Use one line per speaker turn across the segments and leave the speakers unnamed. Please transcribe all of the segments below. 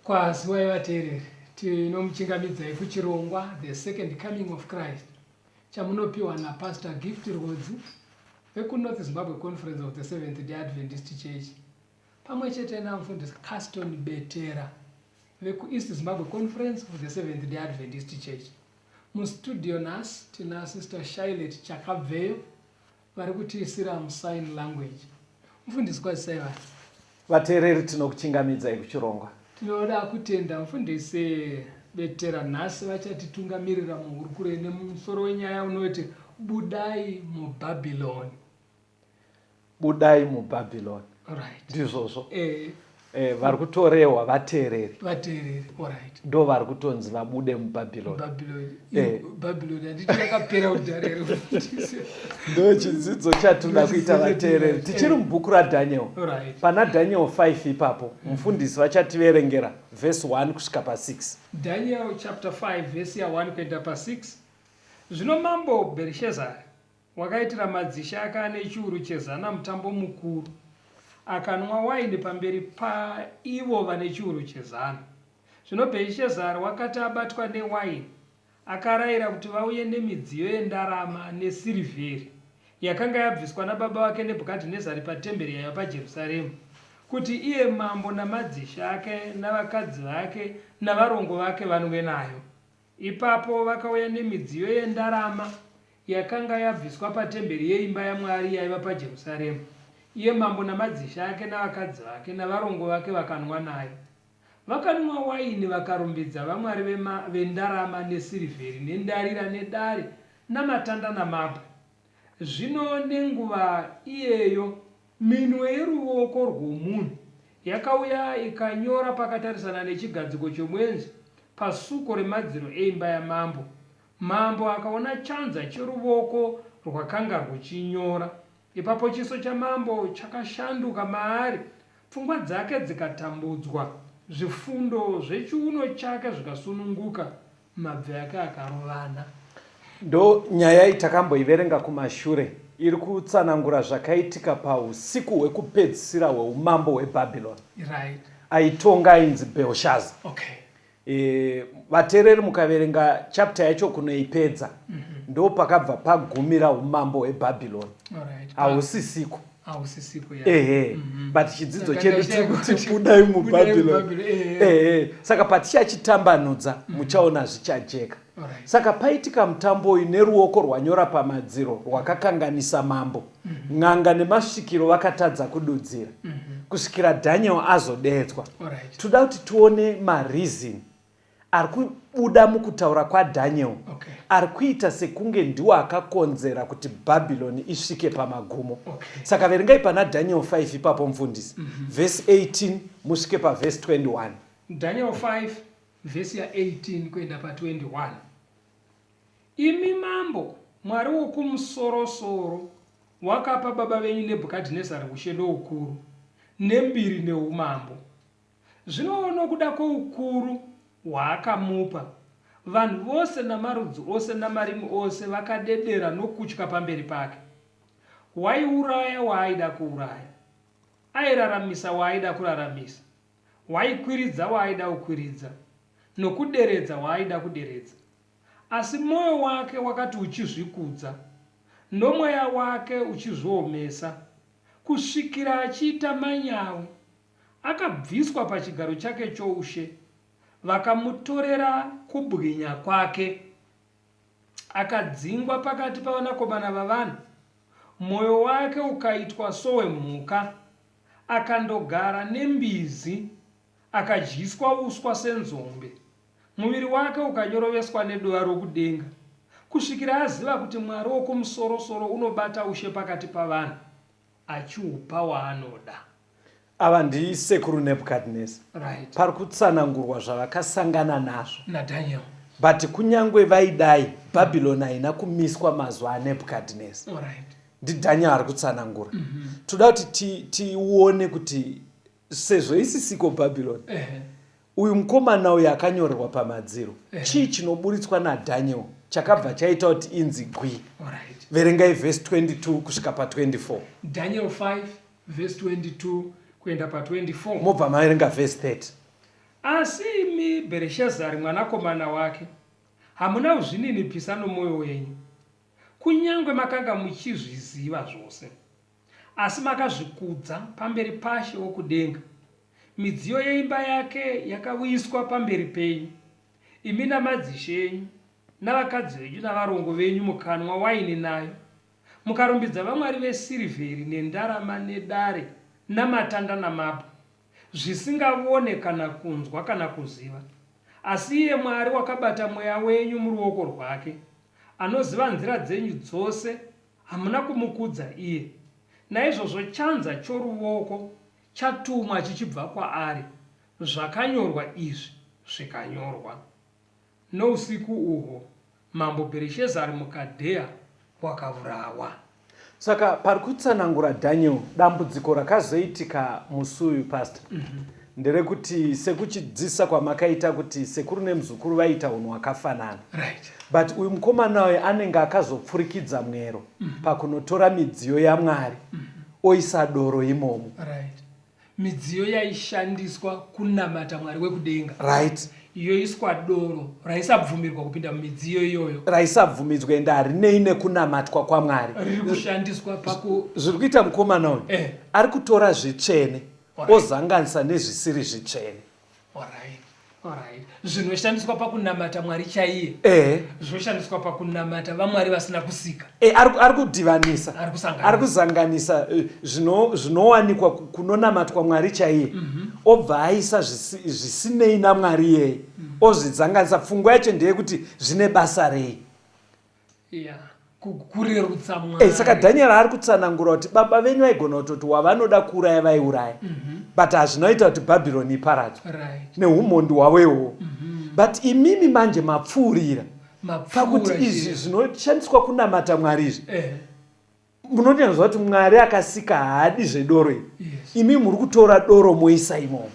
Kwaziwai vateereri, tinomuchingamidzai kuchirongwa The Second Coming of Christ chamunopiwa naPastor Gift Rodzi vekuNorth Zimbabwe Conference of the Seventh-day Adventist Church pamwe chete namufundisi Caston Betera vekuEast Zimbabwe Conference of the Seventh-day Adventist Church. Mustudio nhasi tina Sister Charlotte Chakabveyo vari kutiisira musign language. Mufundisi kwazisai vanhu.
Vateereri tinokuchingamidzai kuchirongwa.
Tinoda kutenda mufundisi Betera nhasi vachatitungamirira muhurukuro nemusoro wenyaya unoti budai muBhabhiloni.
Budai muBhabhiloni.
Alright.
Ndizvozvo. Vari kutorehwa vateereri.
Vateereri, alright.
Ndo vari kutonzi vabude muBhabhiloni.
Bhabhiloni handiti yakapera kudharero.
Ndo chidzidzo chatoda kuita vateereri. Tichiri mubhuku raDhaniel.
Alright.
Pana Daniel 5 ipapo mufundisi vachativerengera verse 1 kusvika pa6.
Daniel chapter 5 verse ya 1 kuenda pa6. Zvino mambo Bherishazari wakaitira madzishe ake ane chiuru chezana mutambo mukuru, akanwa waini pamberi paivo vane chiuru chezana. Zvino Bherishazari wakati abatwa newaini, akarayira kuti vauye nemidziyo yendarama nesirivheri yakanga yabviswa nababa wake Nebhukadhinezari patemberi yayo paJerusaremu, kuti iye mambo namadzishe ake navakadzi vake navarongo vake vanwe nayo. Ipapo vakauya nemidziyo yendarama yakanga yabviswa patemberi yeimba yaMwari yaiva paJerusaremu. Iye mambo namadzishe ake navakadzi vake navarongo vake vakanwa nayo. Vakanwa waini vakarumbidza vamwari vendarama nesirivheri nendarira nedare namatanda namabwe. Zvino nenguva iyeyo minwe yeruoko rwomunhu yakauya ikanyora pakatarisana nechigadziko chomwenzi pasuko remadziro eimba yamambo. Mambo akaona chanza cheruoko rwakanga ruchinyora. Ipapo chiso chamambo chakashanduka maari, pfungwa dzake dzikatambudzwa, zvifundo zvechiuno chake zvikasununguka, mabvi ake akarovana.
Ndo nyaya itakamboiverenga kumashure iri kutsanangura zvakaitika pausiku hwekupedzisira hweumambo hweBhabhiloni.
Right.
Aitonga ainzi Belshaza.
Okay.
Vateereri mukaverenga chapter yacho kunoipedza ndo pakabva pagumira umambo hweBhabhiloni.
Alright.
Hausisiko.
Hausisiko ya.
But chidzidzo chedu chikuti budai muBhabhiloni. Saka patichachitambanudza muchaona zvichajeka. Saka paitika mutambo uyu neruoko rwanyora pamadziro rwakakanganisa mambo. N'anga nemasvikiro vakatadza kududzira. Kusvikira Daniel azodedzwa. Toda kuti tione mareason ari kubuda mukutaura kwaDaniel. Ari kuita sekunge ndiwo akakonzera kuti Bhabhiloni isvike pamagumo. Saka verengai pana Daniel 5 ipapo mufundisi. Verse 18 musvike paverse 21.
Daniel 5 verse ya 18 kuenda pa21. Imi mambo, Mwari wokumusoro-soro wakapa baba venyu Nebhukadhinezari ushendo ukuru nembiri neumambo. Zvino nokuda kwoukuru hwaakamupa, vanhu vose namarudzi ose namarimi ose vakadedera nokutya pamberi pake. Waiuraya waaida kuuraya, airaramisa waaida kuraramisa, waikwiridza waaida kukwiridza, nokuderedza waaida kuderedza. Asi moyo wake wakati uchizvikudza, nomweya wake uchizviomesa, kusvikira achiita manyawi, akabviswa pachigaro chake choushe, vakamutorera kubwinya kwake, akadzingwa pakati pavanakomana vavanhu. Moyo wake ukaitwa sowemhuka, akandogara nembizi, akadyiswa uswa senzombe. Muviri wake ukanyoroveswa nedova rokudenga, kusvikira aziva kuti Mwari wokumusoro-soro unobata ushe pakati pavanhu, achiupa waanoda.
Ava ndisekuru Nebukadneza,
right.
Pari kutsanangurwa zvavakasangana nazvo
naDaniel.
But kunyangwe vaidai Bhabhironi haina kumiswa mazuva aNebukadneza.
Right.
NdiDaniel ari kutsanangura. Toda kuti tione kuti sezvo isisiko Bhabhironi, uyu mukomana uyu akanyorerwa pamadziro, chii chinoburitswa naDaniel chakabva chaita kuti inzi gwi.
Right.
Verengai verse 22 kusvika pa24.
Daniel 5 verse 22 kuenda pa24.
Mobva maverenga verse 30.
Asi imi Bhereshazari mwanakomana wake, hamuna kuzvininipisa nomwoyo wenyu, kunyangwe makanga muchizviziva zvose, asi makazvikudza pamberi paShe wokudenga. Midziyo yeimba yake yakawiswa pamberi penyu, imi namadzishe enyu, navakadzi venyu navarongo venyu, mukanwa waini nayo, mukarumbidza vamwari vesirivheri nendarama nedare namatanda namabwe, zvisingaone kana kunzwa kana kuziva. Asi iye Mwari wakabata mweya wenyu muruoko rwake, anoziva nzira dzenyu dzose, hamuna kumukudza iye. Naizvozvo chanza choruoko chatumwa chichibva kwaari, zvakanyorwa izvi zvikanyorwa. Nousiku uhwo mambo Bhereshazari mukadheya wakaurawa.
Saka pari kutsanangura Daniel dambudziko rakazoitika musi uyu pastor. Nderekuti sekuchidzisa kwamakaita kuti sekuru nemuzukuru vaita unhu hwakafanana.
Right.
But uyu mukomana uyu anenge akazopfurikidza mwero pakunotora midziyo yaMwari oisa doro imomo.
Right. Midziyo yaishandiswa kunamata Mwari wekudenga.
Right.
Yoiswa doro raisabvumirwa kupinda mumidziyo iyoyo,
raisabvumidzwa ende harinei nekunamatwa kwaMwari.
Riri kushandiswa
zviri kuita mukomana uyu ari kutora zvitsvene ozanganisa nezvisiri zvitsvene.
Alright. Zvinoshandiswa pakunamata Mwari chaiye, zvinoshandiswa pakunamata vamwari vasina kusika.
Ari kudhivanisa, ari kuzanganisa zvinowanikwa kunonamatwa Mwari chaiye, obva aisa zvisinei naMwari iyeye, ozvidzanganisa. Pfungwa yacho ndeyekuti zvine basa rei.
Kurerutsa Mwari.
Saka Daniel ari kutsanangura kuti baba venyu vaigona kutoti wavanoda kuuraya vaiuraya, but hazvinoita kuti Bhabhironi iparadzwe neumhondi hwavo ihwohwo. But imimi manje mapfuurira pakuti izvi zvinoshandiswa kunamata Mwari izvi, munonyanzwa kuti Mwari akasika haadi zvedoro iri. Imi muri kutora doro moisa imomo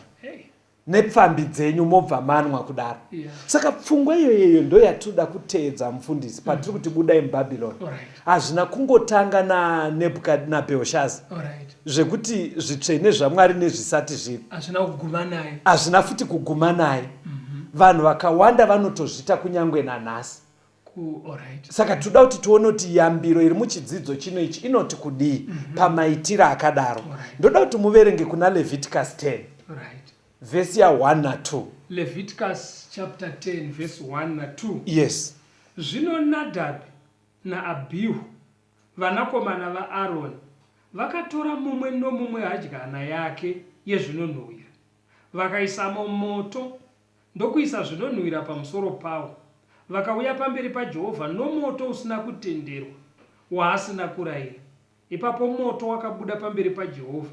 nepfambi dzenyu mobva manwa kudaro. Saka pfungwa iyoyo ndo yatoda kuteedza mufundisi patiri kuti budai muBhabhironi. Hazvina kungotanga naBhereshazari zvekuti zvitsvene zvaMwari nezvisati zviri, hazvina futi kuguma naye. Vanhu vakawanda vanotozvita kunyange nanhasi. Saka toda kuti tione kuti yambiro iri muchidzidzo chino ichi inoti kudii pamaitiro akadaro. Ndoda kuti muverenge kuna Leviticus 10 verse ya 1 na 2.
Leviticus chapter 10 verse 1 na 2.
Yes.
Zvino Nadhabhi naAbhihu vanakomana vaAroni vakatora mumwe nomumwe hadyana yake yezvinonhuhwira, vakaisamo moto ndokuisa zvinonhuhwira pamusoro pawo, vakauya pamberi paJehovha nomoto usina kutenderwa waasina kurayira. Ipapo moto wakabuda pamberi paJehovha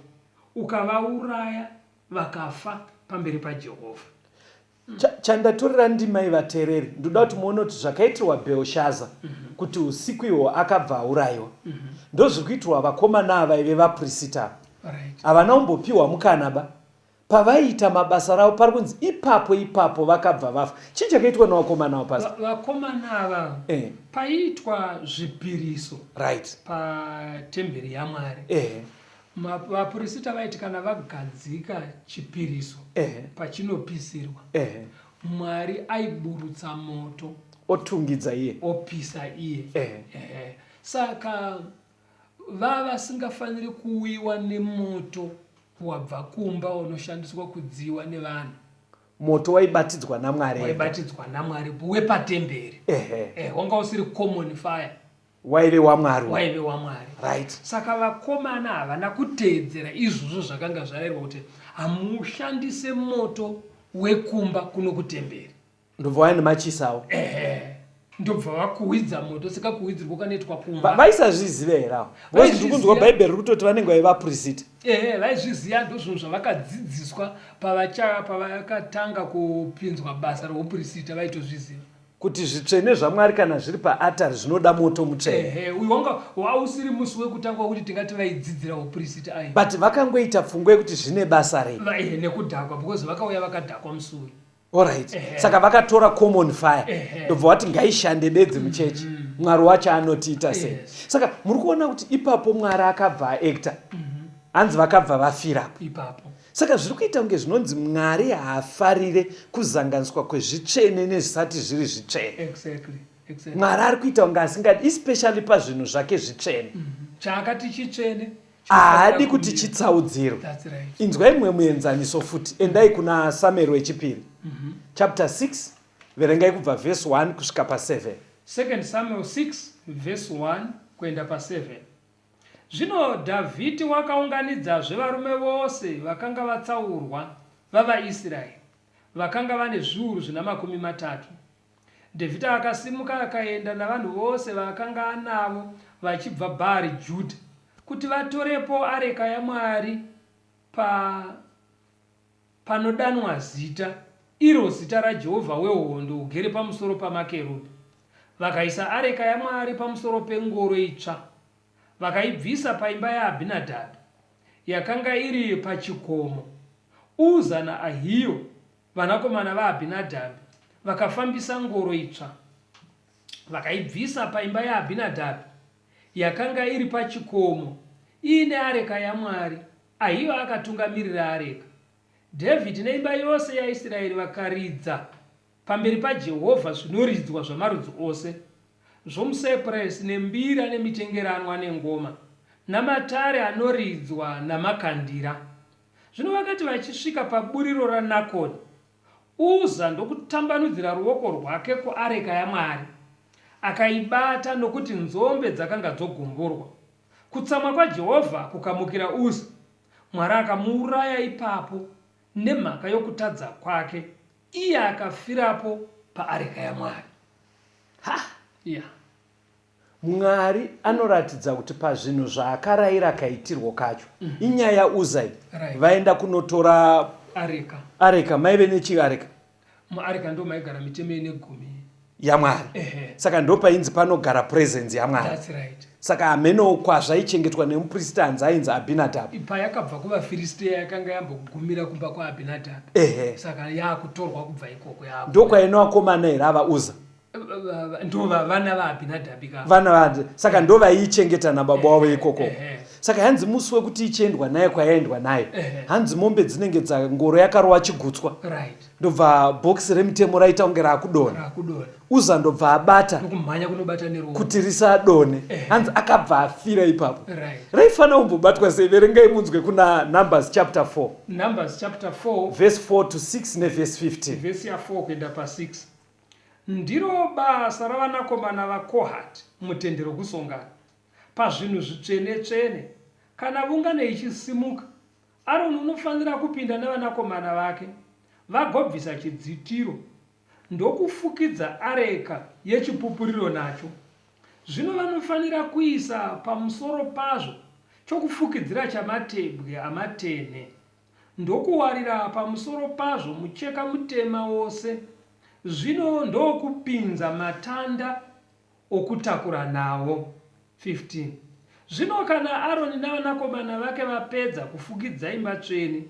ukavauraya, vakafa pamberi paJehovha.
Chandatorera ndimai vateereri, ndoda kuti muone kuti zvakaitirwa Bhereshazari kuti usiku ihwo akabva aurayiwa, ndozviri kuitirwa vakomana ava ive vaprista. Havana kumbopiwa mukanaba. Pavaiita mabasa ravo pari kunzi ipapo vakabva vafa. Chii chakaitwa navakomana ava pasi?
Vakomana ava paiitwa zvipiriso patemberi yaMwari, vaprista vaiti kana vagadzika chipiriso pachinopisirwa, Mwari aiburutsa moto
otungidza iye,
opisa iye. Saka vasingafaniri kuwiwa nemoto wabva kumba unoshandiswa kudziwa nevanhu.
Moto waibatidzwa naMwari,
wepatemberi. Wanga usiri common fire,
waive waMwari.
Right. Saka vakomana havana kuteedzera izvozvo zvakanga zvarayirwa kuti hamushandise moto wekumba kuno kutemberi.
Ndobva vaine machisawo.
Ndobva vakuhwidza moto, saka kuhwidzirwa kanoitwa kumba.
Vaisazviziva here? Because ndikunzwa Bhaibheri kutoti vanenge vaiva vaprista.
Vaizviziva, ndozvinhu zvavakadzidziswa pavakatanga kupinzwa basa reuprista, vaitozviziva
kuti zvitsvene zvaMwari kana zviri paaritari zvinoda moto mutsvene.
Uyu wanga wausiri musi wekutanga kuti tingati vaidzidzira uprista ai.
But vakangoita pfungwa yekuti zvine basa rei.
Nekudhakwa, because vakauya vakadhakwa musi uyu.
Alright. Saka vakatora common fire. Ndobva vati ngaishande bedzi muchechi. Mwari wacho anotiita sei. Saka muri kuona kuti ipapo Mwari akabva aacta. Hanzi vakabva vafirapo.
Ipapo.
Saka zviri kuita kunge zvinonzi Mwari haafarire kuzanganiswa kwezvitsvene nezvisati zviri zvitsvene.
Exactly.
Mwari ari kuita kunge asingadi, especially pazvinhu zvake zvitsvene.
Chaakati chitsvene
haadi kuti chitsaudzirwe.
That's right.
Inzwai mumwe muenzaniso futi. Endai kuna Samueri wechipiri. Chapter 6, verengai kubva verse 1 kusvika pa7.
2 Samuel 6 verse 1 kuenda pa7. Zvino Dhavhidhi wakaunganidzazve varume vose vakanga vatsaurwa vavaIsraeri, vakanga vane zviuru zvina 30. Dhavhidhi akasimuka akaenda navanhu vose vakanga anavo vachibva Bhaari Judha kuti vatorepo areka yaMwari panodanwa zita, iro zita raJehovha wehondo ugere pamusoro pamakerubhi. Vakaisa areka yaMwari pamusoro pengoro itsva, vakaibvisa paimba yaAbhinadhabhi yakanga iri pachikomo. Uza naAhio vanakomana vaAbhinadhabhi vakafambisa ngoro itsva, vakaibvisa paimba yaAbhinadhabhi yakanga iri pachikomo iine areka yaMwari. Ahio akatungamirira areka. Dhavhidhi neimba yose yaIsraeri vakaridza pamberi paJehovha zvinoridzwa zvamarudzi ose, zvomusepuresi nembira nemitengeranwa nengoma namatare anoridzwa namakandira. Zvino vakati vachisvika paburiro raNakoni, Uza ndokutambanudzira ruoko rwake kuareka yaMwari, akaibata nokuti nzombe dzakanga dzogomborwa. Kutsamwa kwaJehovha kukamukira Uza, Mwari akamuuraya ipapo nemhaka yokutadza kwake, iye akafirapo paareka yaMwari.
Mwari anoratidza kuti pazvinhu zvaakarayira kaitirwo kacho. Inyaya Uzai vaenda kunotora areka. Maive nechiareka?
Muareka ndo maigara mitemo ine 10
yaMwari. Saka ndo painzi panogara presence yaMwari.
That's right.
Saka hameno kwazvaichengetwa nemuprista anzi ainzi Abhinadhabhi.
Ipa yakabva kuvaFiristia yakanga yambogumira kumba kwaAbhinadhabhi. Saka yakutorwa kubva ikoko yako.
Ndokwainovakomana here ava Uza?
Ndo vana vaAbhinadhabhi ka.
Vana saka ndo vaiichengeta nababa wavo ikoko. Saka hanzi musi wekuti ichiendwa naye kwayaendwa naye, hanzi mombe dzinenge ngoro yakarova chigutswa. Ndobva bhokisi remitemo raita kunge raakudonha. Uza ndobva abata kuti risadonhe. Hanzi akabva afira ipapo. Raifanira kumbobatwa sei? Verengai munzwe kuna Numbers chapter 4.
Numbers chapter 4
verse 4 to 6 neverse 15.
Verse ya 4 kuenda pa6. Ndiro basa ravanakomana vaKohati mutende rokusongana pazvinhu zvitsvene-tsvene. Kana ungano ichisimuka, Aroni unofanira kupinda nevanakomana vake vagobvisa chidzitiro ndokufukidza areka yechipupuriro nacho. Zvino vanofanira kuisa pamusoro pazvo chokufukidzira chamatebwe amatene ndokuwarira pamusoro pazvo mucheka mutema wose. Zvino ndokupinza matanda okutakura nawo. 15. Zvino kana Aroni navanakomana vake vapedza kufukidza imba tsvene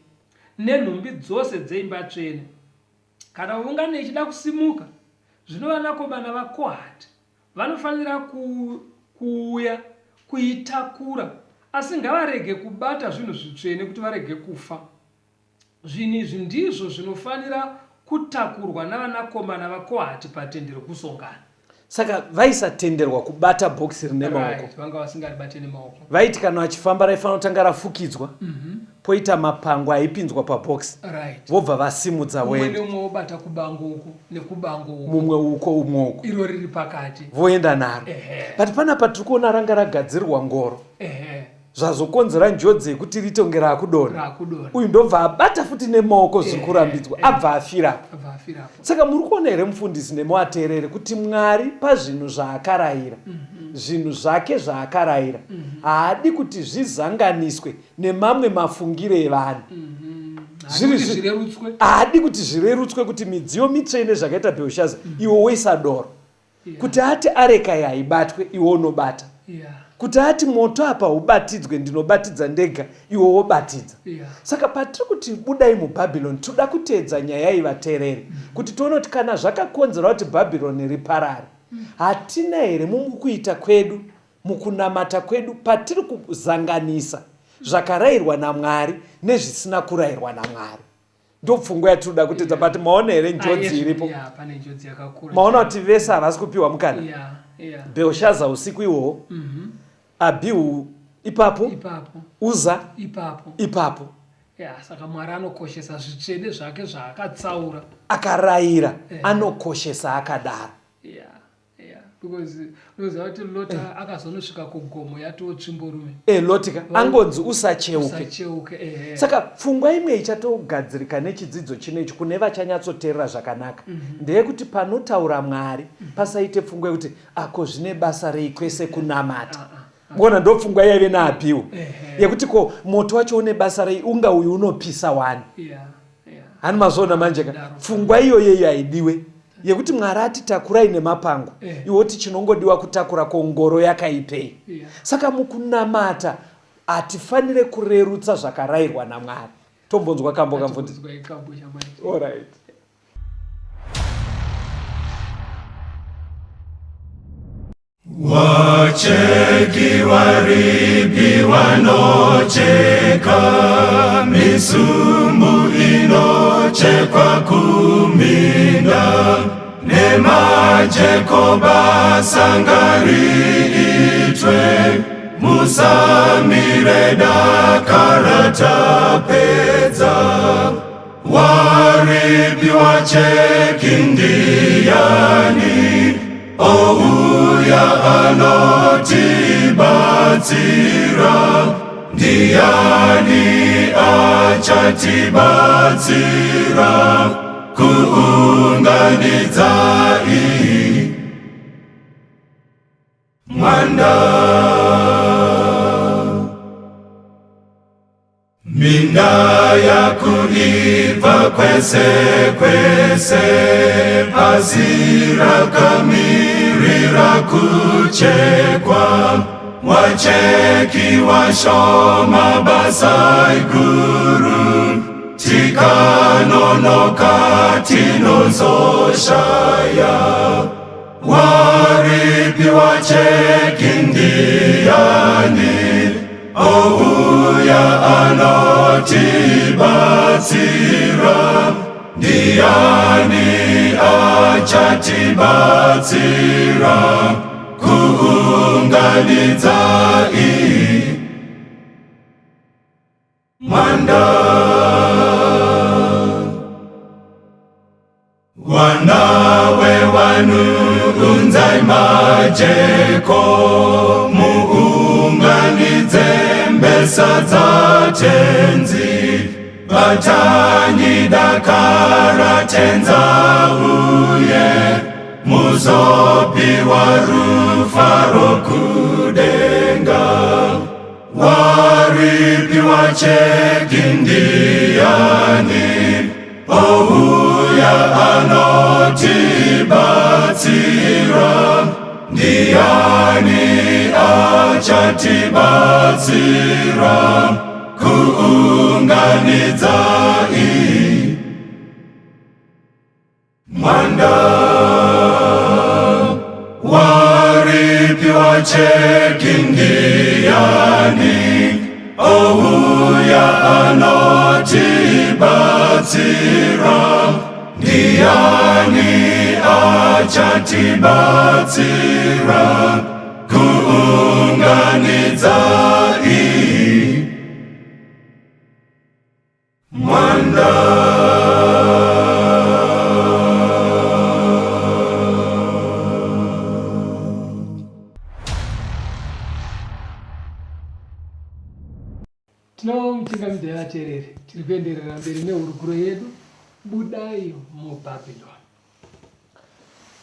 nenhumbi dzose dzeimba tsvene, kana ungano ichida kusimuka, zvino vanakomana vaKohati vanofanira kuuya kuitakura asi ngavarege kubata zvinhu zvitsvene kuti varege kufa. Zvinhu izvi ndizvo zvinofanira kutakurwa navanakomana vaKohati patende rokusongana.
Saka vaisatenderwa kubata bhokisi rine maoko.
Vanga vasingaribate nemaoko.
Vaiti kana vachifamba raifanira kutanga rafukidzwa, poita mapango aipinzwa pabhokisi, vobva vasimudza
voenda. Mumwe wobata kubango uko nekubango uko,
mumwe uko umwe uko,
iro riri pakati,
voenda naro. But panapa tiri kuona ranga ragadzirwa ngoro, zvazokonzera njodzi yekuti ritonge raakudonha. Uyu ndobva abata futi nemaoko zviri kurambidzwa, abva afirapo. Saka muri kuona here mufundisi nemuvateereri kuti Mwari pazvinhu zvaakarayira, zvinhu zvake zvaakarayira, haadi kuti zvizanganiswe nemamwe mafungire evanhu. Haadi kuti zvirerutswe kuti midziyo mitsvene zvakaita Bhelshaza iwo woisa doro, kuti ati areka haibatwe iwo unobata, kuti ati moto apa ubatidzwe ndinobatidza ndega iwo wobatidza. Saka patiri kuti budai muBhabhironi, toda kuteedza nyaya iyi vateereri, kuti tione kuti kana zvakakonzera kuti Bhabhironi riparare, hatina here mumukuita kwedu, mukunamata kwedu, patiri kuzanganisa zvakarayirwa naMwari nezvisina kurayirwa naMwari. Ndopfungwa yatinoda kuteedza. But maona here njodzi iripo? Maona kuti vese havasi kupiwa mukana? Bhelshaza usiku ihwohwo, Abihu ipapo, Uza ipapo.
Saka Mwari anokoshesa zvitsvene zvake zvaakatsaura,
akarayira, anokoshesa akadaro.
Because unoziva kuti Loti akazonosvika kugomo yatoo tsvimborume.
Lotika angonzi usacheuke. Saka pfungwa imwe ichatogadzirika nechidzidzo chinechi kune vachanyatsoteerera zvakanaka, ndeyekuti panotaura Mwari pasaite pfungwa yekuti ako zvine basa rei kwese kunamata. Bona ndopfungwa yaive naAbhihu, yekuti ko moto wacho une basa rei, unga uyu unopisa wani. Hani mazona manjeka, pfungwa iyoyo haidiwe, yekuti Mwari ati takurai nemapango, iwoti chinongodiwa kutakura kongoro yakaipei. Saka mukunamata hatifanire kurerutsa zvakarayirwa naMwari. Tombonzwa kambo kamfundisi. All right.
Wacheki waribi wanocheka, misumbu inochekwa kuminda, nemajeko basangari itwe, musamire dakarata pedza. Waribi wacheki ndiyani, ouya anotibatsira, ndiani achatibatsira kuunganidza iyi mwanda. Minda yakuiva kwese kwese, pasi rakamirira kuchekwa, wacheki washoma basa iguru, tikanonoka tinozoshaya. Waribi wacheki ndiyani, ouya anotibatsira, ndiani achatibatsira kuunganidza iyi mwanda. Wanawe wanuunzai majeko, muunganidze mbesa dzatenzi, batanyi dakara tenza uye, muzopiwa rufaro kudenga. Waribi wacheki ndiyani, ouya anotibatsira, ndiani achatibatsira kuunganidza iyi mwanda. Waribi wacheki ndiyani, ouya anotibatsira, ndiani achatibatsira kuunganidza iyi mwanda.
Tinomuchingamidza vateereri, tiri kuenderera mberi nehurukuro yedu budai muBhabhironi.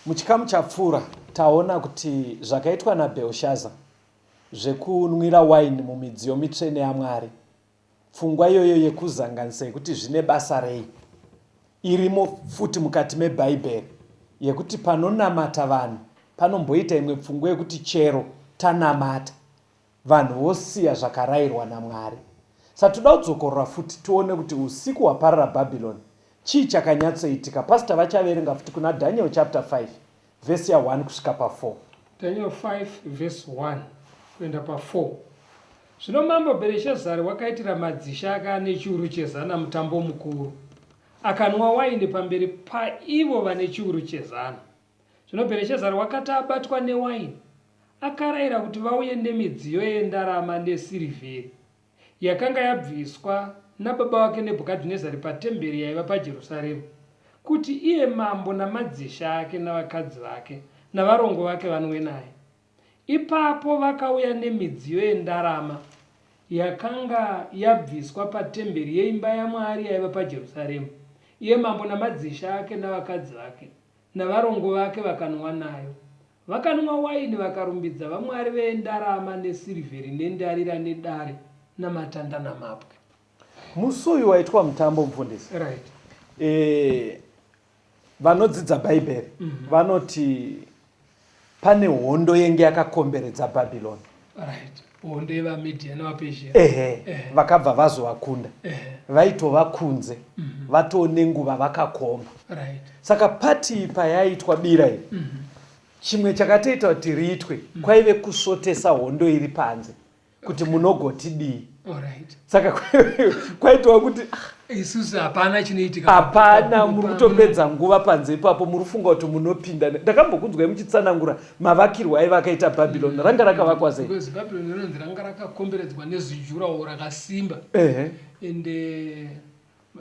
Muchikamu chapfuura taona kuti zvakaitwa naBheoshaza zvekunwira waini mumidziyo mitsvene yaMwari, pfungwa iyoyo yekuzanganisa yekuti zvine basa rei irimo futi mukati meBhaibheri, yekuti panonamata vanhu panomboita imwe pfungwa yekuti chero tanamata vanhu vosiya zvakarayirwa naMwari. Satoda kudzokorora futi tione kuti usiku hwaparara Bhabhironi chii chakanyatsoitika. Pastor vachaverenga futi kuna Daniel chapter 5 verse 1 kusvika pa4.
Daniel 5 verse 1 kuenda pa4. Zvino mambo Bhereshazari wakaitira madzisha ake ane chiuru chezana mutambo mukuru, akanwa waini pamberi paivo vane chiuru chezana. Zvino Bhereshazari wakati abatwa newaini, akarayira kuti vauye nemidziyo yendarama nesirivheri yakanga yabviswa nababa wake Nebhukadhinezari patemberi yaiva paJerusarema, kuti iye mambo namadzisha ake navakadzi vake navarongo vake vanwe naye. Ipapo vakauya nemidziyo yendarama yakanga yabviswa patemberi yeimba yaMwari yaiva paJerusarema. Iye mambo namadzisha ake navakadzi vake navarongo vake vakanwa nayo. Vakanwa waini vakarumbidza vamwari vendarama nesirivheri nendarira nedare namatanda namapwe.
Musi uyu waitwa mutambo mufundisi.
Right.
Vanodzidza Bhaibheri vanoti pane hondo yenge yakakomberedza Bhabhironi.
Right. Hondo yevaMedhia navaPezhia.
Vakabva vazovakunda. Vaitova kunze. Vatone nguva vakakomba.
Right.
Saka pati payaitwa bira iyi. Chimwe chakatoita kuti riitwe kwaive kusotesa hondo iri panze kuti munogoti dii.
Alright.
Saka kwaitwa kuti
isusu hapana chinoitika.
Hapana, muri kutopedza nguva panze ipapo muri kufunga kuti munopinda. Ndakambokunzwai muchitsanangura mavakirwo aiva akaita Bhabhironi. Ranga rakavakwa sei?
Because Bhabhironi rinonzi ranga rakakomberedzwa nezijurawo rakasimba. Ende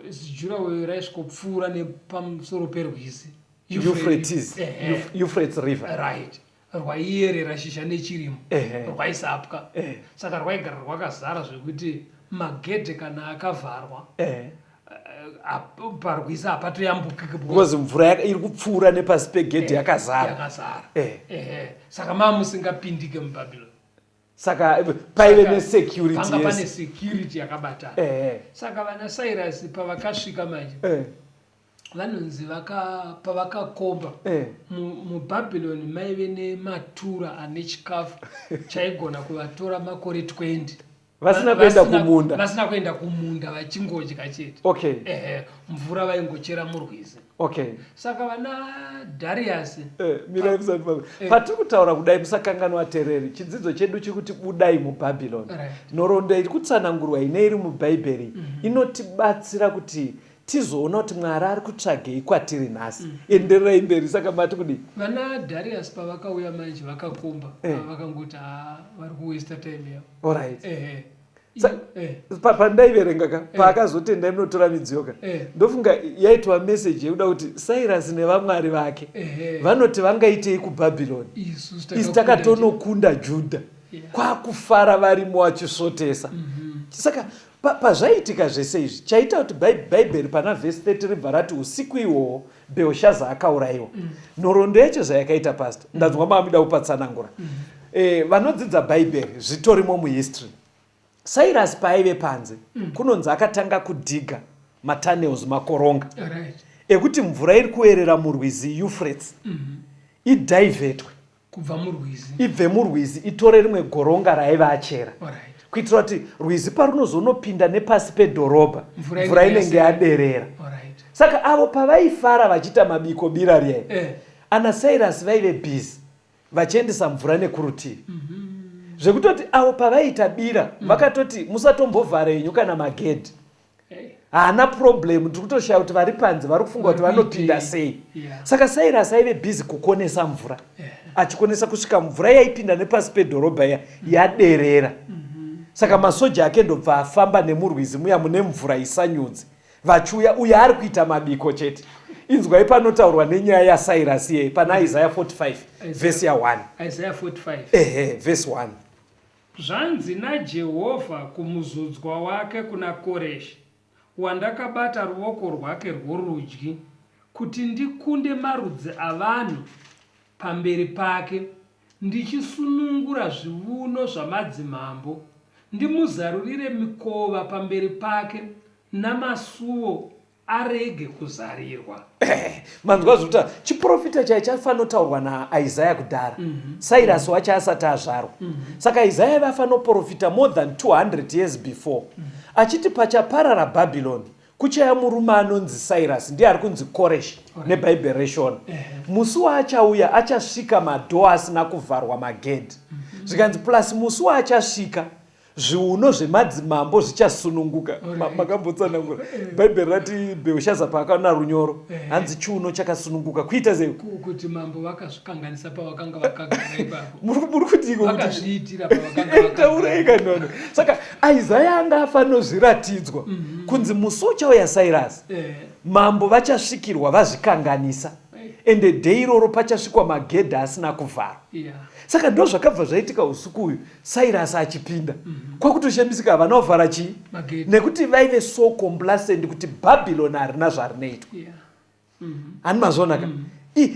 zijurawo raisvopfuura nepamusoro perwizi
Euphrates River.
Right. Rwaiyerera shisha nechirimo. Rwaisapwa. Saka rwaigara rwakazara zvekuti magedhe kana akavharwa parwizi hapatoyambukiki
because mvura iri kupfuura nepasi pegedhe yakazara.
Saka mamusingapindike muBhabhironi.
Saka paive nesecurity.
Panga pane security yakabatana. Saka vana Cyrus pavakasvika manje vanonzi pavakakomba muBhabhironi maive nematura ane chikafu chaigona kuvatora makore 20
vasina kuenda kumunda.
Vasina kuenda kumunda vachingodya chete.
Okay.
Mvura vaingochera murwizi.
Okay.
Saka vana Darius
patiri kutaura kudai musakanganwa tereri. Chidzidzo chedu chikuti budai muBhabhironi. Nhoroondo iri kutsanangurwa ine iri muBhaibheri inotibatsira kuti tizoona kuti Mwari ari kutsvagei kwatiri nhasi. Endererai mberi. Saka mati kudi
vana Darius pavakauya manje vakakomba vakangoti vari kuwasta time yavo.
Alright. Pandaiverenga paakazotendai munotora midziyo ka ndofunga yaitwa meseji yekuda kuti Cyrus nevamwari vake vanoti vangaitei kuBhabhironi. Isi takatonokunda Judha kwakufara varimo vachisvotesa. Saka pazvaitika zvese izvi chaita kuti Bhaibheri pana vhesi 30 ribva rati usiku ihwohwo Bheoshaza akaurayiwa. Nhoroondo yacho zvayakaita pastor ndanzwa mamuda kupatsanangura. Vanodzidza Bhaibheri zvitorimo muhistory. Cyrus paaive panze kunonzi akatanga kudhiga matunnels makoronga ekuti mvura iri kuerera murwizi Euphrates idhivhetwe ibve murwizi itore rimwe goronga raiva achera kuitira kuti rwizi parunozonopinda nepasi pedhorobha mvura inenge yaderera. Saka avo pavaifara vachiita mabiko bira riyai ana Cyrus vaive busy vachiendesa mvura nekurutivi. zvekutoti avo pavaita bira vakatoti musatombovhara henyu kana magedhi. Haana problem, tikutoshaya kuti vari panze vari kufunga kuti vanopinda sei. Saka Cyrus aive busy kukonesa mvura. Achikonesa kusvika mvura yaipinda nepasi pedhorobha yaderera. Saka masoja ake ndobva afamba nemurwizi muya mune mvura isanyudzi. Vachiuya uya ari kuita mabiko chete. Inzwai panotaurwa nenyaya yaCyrus iye pana Isaiah 45 verse ya 1.
Isaiah 45.
Verse 1.
Zvanzi naJehovha kumuzodzwa wake kuna Koreshi, wandakabata ruoko rwake rworudyi, kuti ndikunde marudzi avanhu pamberi pake, ndichisunungura zviuno zvamadzimambo, ndimuzarurire mikova pamberi pake, namasuo arege kuzarirwa.
Manzwa zvuta chiprofita chaichafanotaurwa naIsaiah kudhara. Cyrus wacho asati azvarwa. Saka Isaiah vafanoprofita more than 200 years before. Achiti pachaparara Babylon kuchaya murume anonzi Cyrus ndiye ari kunzi Koreshi neBhayibheri reshona. Musi waachauya achasvika madhoo asina kuvharwa magedhi. Zvikanzi plus musi waachasvika zviuno zvemadzimambo zvichasununguka. Makambotsanangura Bhaibheri rati Bhelshaza paakaona runyoro hanzi chiuno chakasununguka kuita sei
kuti mambo vakazvikanganisa pavakanga vakagara ipapo.
muri kuti
vakazviitira pavakanga
taureka nono. Saka Isaiah anga afanozviratidzwa kunzi musi uchauya Cyrus mambo vachasvikirwa vazvikanganisa ende dhei iroro pachasvikwa magedhi asina kuvharwa. Saka ndo zvakabva zvaitika usiku uyu Cyrus achipinda kwakutoshemisika havana kuvhara chii nekuti vaive so complacent kuti Babylon harina zvarinoitwa. Hani mazvonaka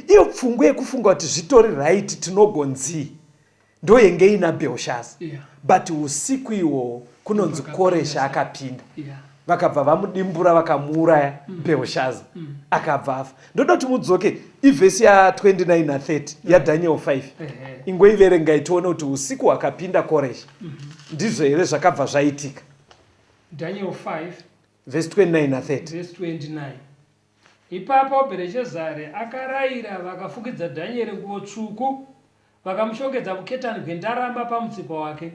iyo pfungwa yekufunga kuti zvitori right tinogonzii ndo yenge ina Bhelshaza. But usiku ihwo kunonzi Koreshi akapinda vakabva vamudimbura vakamuuraya Bhelshaza akabva afa. Ndoda kuti mudzoke ivhesi ya29 na 30 yaDaniel 5 ingoiverengai tione kuti usiku wakapinda Koreshi ndizvo here zvakabva zvaitika.
Daniel 5
verse 29 na 30.
verse 29. Ipapo Bhereshazari akarayira vakafukidza Dhanieri nguo tsvuku, vakamushongedza muketani gwendarama pamutsipa wake,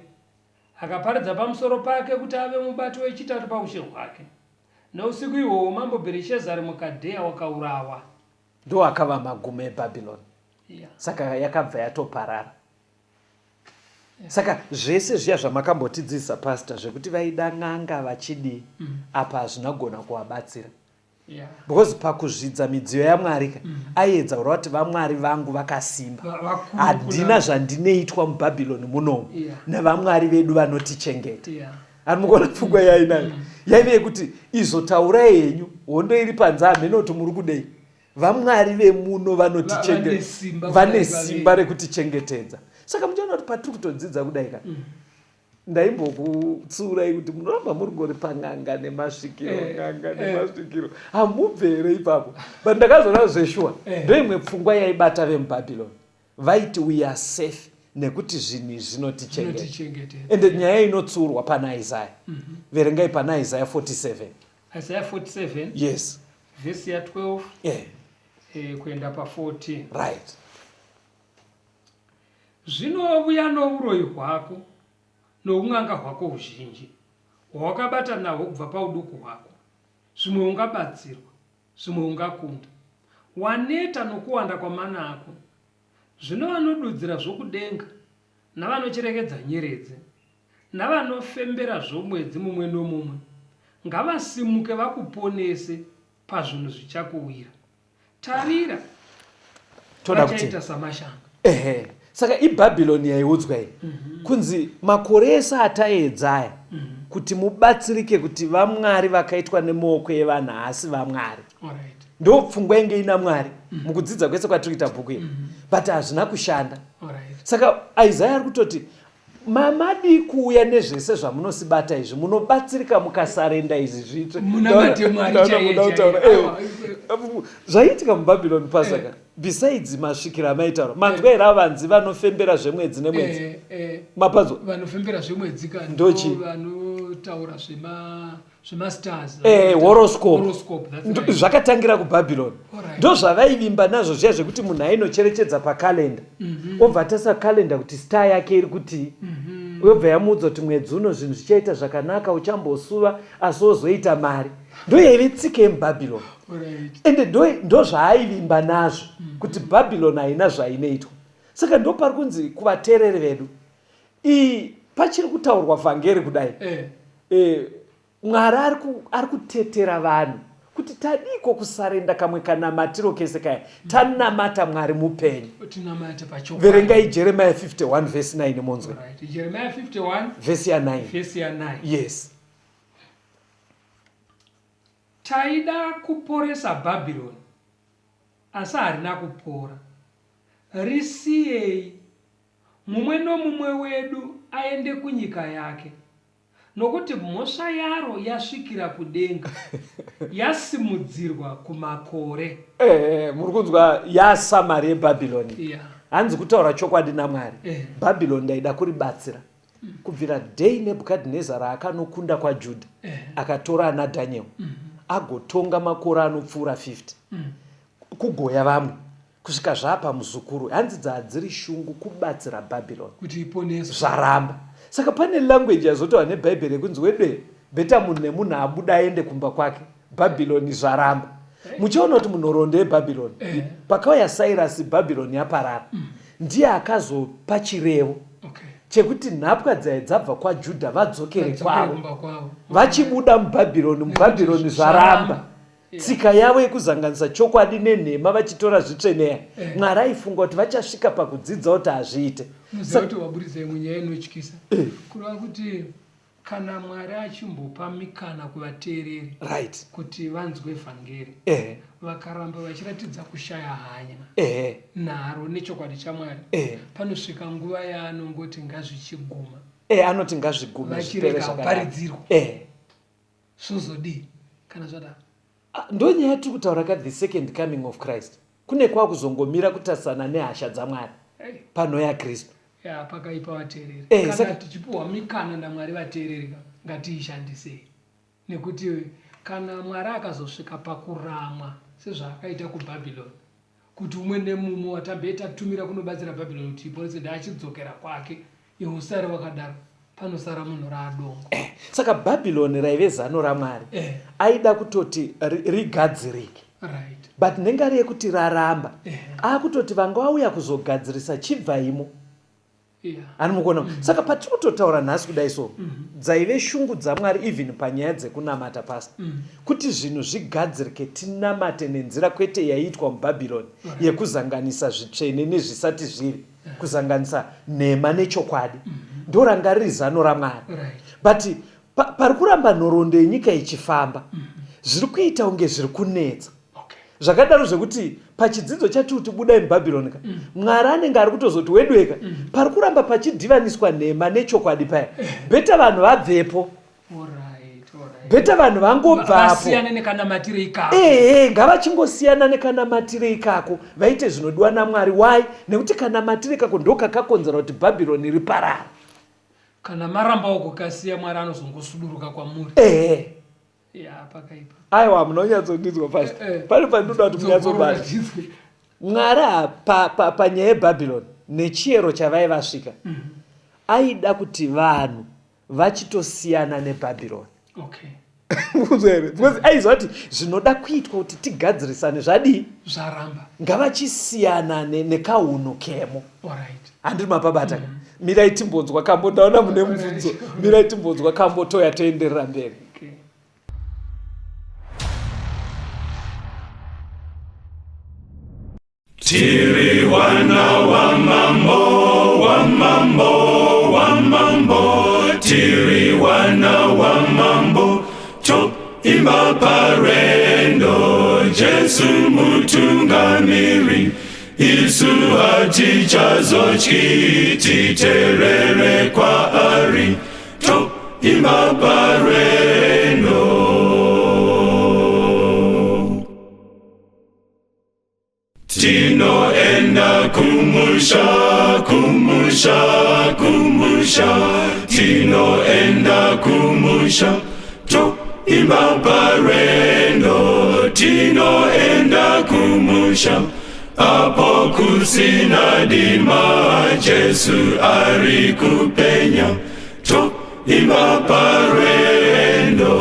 akaparidza pamusoro pake kuti ave mubati wechitatu paushe hwake. Nousiku ihwohwo mambo Bhereshazari mukadheya wakaurawa.
Ndo akava magumo eBhabhironi. Saka yakabva yatoparara. Saka zvese zviya zvamakambotidzidzisa pastor zvekuti vaida n'anga vachidi apa hazvinagona kuvabatsira. Because pakuzvidza midziyo yaMwari aedza kureva kuti vamwari vangu vakasimba, handina zvandinoitwa muBhabhironi munomu nevamwari vedu vanotichengeta. Ari mukona pfungwa yainayo yaive yekuti izotaurai henyu hondo iri panze hamene kuti muri kudei vamwari vemuno vanotichengeta, vane simba rekutichengetedza. Saka muchiona kuti patiri kutodzidza kudai ka ndaimbokutsiurai kuti munoramba muri ngori pang'anga nemasvikiro ng'anga nemasvikiro hamubve here ipapo. But ndakazoona zveshuwa ndoimwe pfungwa yaibata vemuBhabhironi vaiti we are safe nekuti zvinhu izvi zvinotichengeta. Ende nyaya inotsiurwa pana Isaiah. Verengai pana Isaiah 47.
Isaiah 47
yes
verse ya 12 kuenda pa14.
Right.
Zvinovuya nouroyi hwako noung'anga hwako huzhinji hwawakabata nahwo kubva pauduku hwako, zvimwe ungabatsirwa, zvimwe ungakunda. Waneta nokuwanda kwamana ako. Zvino vanodudzira zvokudenga navanocherekedza nyeredzi navanofembera zvomwedzi mumwe nomumwe ngavasimuke vakuponese pazvinhu zvichakuwira. Tarira vachaita samashanga.
Saka iBhabhironi yaiudzwa iyi kunzi makore ese ataedzaya kuti mubatsirike kuti vamwari vakaitwa nemaoko evanhu haasi vamwari. Ndo pfungwa inge ina Mwari mukudzidza kwese kwatiri kuita bhuku iri, but hazvina kushanda. Saka Isaiah ari kutoti mamadi kuuya nezvese zvamunosibata izvi munobatsirika mukasarenda izvi zvitsve zvaiitika muBhabhironi pasaka. Besides masvikiro amaitaura manzwa here avanzi vanofembera zvemwedzi nemwedzi mapadzo
vanofembera zvemwedzi kana
ndochi
vanotaura zvemastars
horoscope zvakatangira kuBhabhironi. Ndo zvavaivimba nazvo zviya zvekuti munhu ainocherechedza pakalenda obva atasa kalenda kuti star yake iri kuti webva yamuudza kuti mwedzi uno zvinhu zvichaita zvakanaka, uchambosuva asi wozoita mari. Ndo yaive tsika yemubhabhironi, ende ndo zvaaivimba nazvo kuti bhabhironi haina zvainoitwa. Saka ndo pari kunzi kuvateereri vedu pachiri kutaurwa vhangeri kudai, Mwari ari kutetera vanhu kuti tadiko kusarenda kamwe kanamatiro kese kaya, tanamata Mwari mupenyu. Verengai Jeremiah 51 verse 9 monzwe.
Jeremiah 51
verse ya 9.
Verse ya 9.
Yes.
Taida kuporesa Babyloni, asi harina kupora. Risiyei mumwe nomumwe wedu aende kunyika yake, nokuti mhosva yaro yasvikira kudenga, yasimudzirwa kumakore.
Muri kunzwa yasamari yeBhabhironi. Hanzi kutaura chokwadi naMwari. Bhabhironi ndaida kuribatsira. Kubvira dei Nebhukadhinezari akanokunda kwaJudha, akatora ana Daniel, agotonga makore anopfuura 50. Kugoya vamwe. Kusvika zvapa muzukuru, hanzi dzadziri shungu kubatsira Bhabhironi
kuti iponese
zvaramba. Saka pane language yazotova neBhaibheri yekunzi wedwe beta munhu nemunhu abuda aende kumba kwake, Bhabhironi zvaramba. Muchiona kuti munhoroondo yeBhabhironi, pakauya Cyrus Bhabhironi yaparara, ndiye akazopa chirevo chekuti nhapwa dzabva kwaJudha vadzokere kwavo. Vachibuda muBhabhironi, muBhabhironi zvaramba. Tsika yavo yekuzanganisa chokwadi nenhema vachitora zvitsveneya, Mwari aifunga kuti vachasvika pakudzidza kuti hazviite.
Muziva kuti waburitsa munyaya inotyisa kureva kuti kana Mwari achimbopa mikana kuvateereri kuti vanzwe vhangeri, vakaramba vachiratidza kushaya hanya naro nechokwadi chaMwari, panosvika nguva yaanongoti ngazvichiguma,
anoti ngazvigume
vachirega kuparidzirwa, zvozodii kana zvadaro?
Ndo nyaya tiri kutaura the second coming of Christ. Kune kwakuzongomira kutasana nehasha dzaMwari pano yaKristu.
Pakaipa vateereri. Kana tichipuhwa mikana naMwari vateereri, ngatiishandisei. Nekuti kana Mwari akazosvika pakuramwa sezvaakaita kuBhabhironi, kuti umwe nemumwe watabeta tumira kunobatsira Bhabhironi kuti iponese ndachidzokera kwake, iwe usare wakadaro, panosara munhu raadongo.
Saka Bhabhironi raive zano raMwari, aida kutoti rigadzirike. But nengari yekuti raramba, akutoti vanga vauya kuzogadzirisa chibva imo. Anomukuona. Saka patiri kutotaura nhasi kudai so, dzaive shungu dzaMwari even panyaya dzekunamata pasi, kuti zvinhu zvigadzirike tinamate nenzira kwete yaiitwa muBhabhironi yekuzanganisa zvitsvene nezvisati zviri, kuzanganisa nhema nechokwadi. Ndo ranga riri zano raMwari. But pari kuramba nhoroondo yenyika ichifamba, zviri kuita unge zviri kunetsa. Zvakadaro zvekuti pachidzidzo chatiri kuti budai muBhabhironi, Mwari anenge ari kutozoti wedweka, pari kuramba pachidhivaniswa nhema nechokwadi paya, beta vanhu vabvepo, beta vanhu vangobvapo, ngavachingosiyana nekanamatire ikako, vaite zvinodiwa naMwari. Why? Nekuti kanamatire ikako ndo kakakonzera kuti Bhabhironi riparara.
Kana maramba kukasiya Mwari anozongosuduruka kwamuri. Pakaipa.
Aiwa, munonyatsondidzwa pasi. Pane pandoda kuti munyatsobata. Mwari panyaya yeBhabhironi nechiyero chavaivasvika, aida kuti vanhu vachitosiyana neBhabhironi. Because aiziva kuti zvinoda kuitwa kuti tigadzirisane zvadii?
Zvaramba.
Ngavachisiyana nekauno kemo. Handiri mapabata. Mirai timbonzwa kambo, ndaona mune mubvunzo. Mirai timbonzwa kambo toya toenderera mberi.
Tiri wana wa mambo, wa mambo, wa mambo. Tiri wana wa mambo, to imba parendo. Jesu mutungamiri, isu hatichazotyi, titerere kwa ari, to imba parendo. Tinoenda kumusha, kumusha, kumusha. Tinoenda kumusha, to imba parendo. Tinoenda kumusha, apo kusina dima, Jesu ari kupenya. imba parwendo.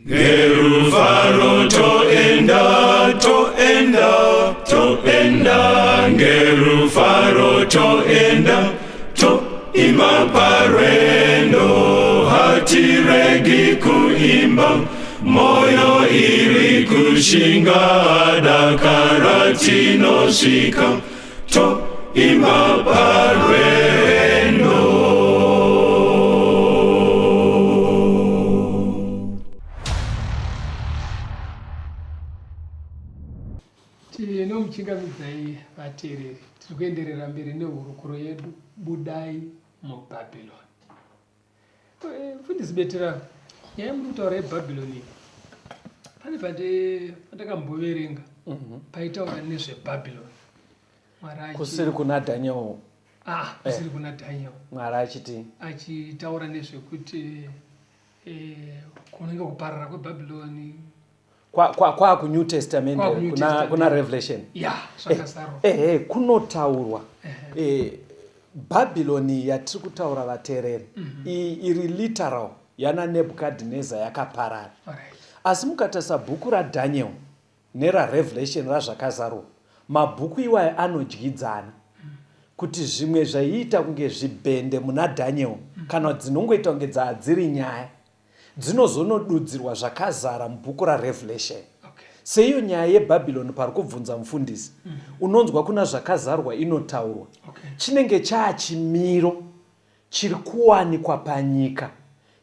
Ngerufaro toenda, toenda, toenda. Ngerufaro toenda, toimba parwendo. Hatiregi kuimba, moyo iri kushinga, dakara tinosvika, toimba parwendo.
Tinomuchingamidzai vateereri, tiri kuenderera mberi nehurukuro yedu budai mubhabhironi. Fundisi Betera, nyaya muri kutaura yebhabhironi, pane pandakamboverenga paitaura nezvebhabhironi.
Kusiri kuna Daniel.
Kusiri kuna Daniel.
Mwari achiti
achitaura nezvekuti kunenge kuparara kwebhabhironi
kwa ku New Testament kuna Revelation.
Zvakasaro.
Kunotaurwa Babyloni yatiri kutaura vateereri iri literal yana Nebuchadnezzar yakaparara. Asi mukatasa bhuku raDaniel neraRevelation razvakazarwa, mabhuku iwayo anodyidzana kuti zvimwe zvaiita kunge zvibhende muna Daniel kana dzinongoita kunge dziri nyaya dzinozonodudzirwa zvakazara mubhuku raRevelation. Seiyo nyaya yeBhabhironi pari kubvunza mufundisi, unonzwa kuna zvakazarwa inotaurwa, chinenge chaachimiro chiri kuwanikwa panyika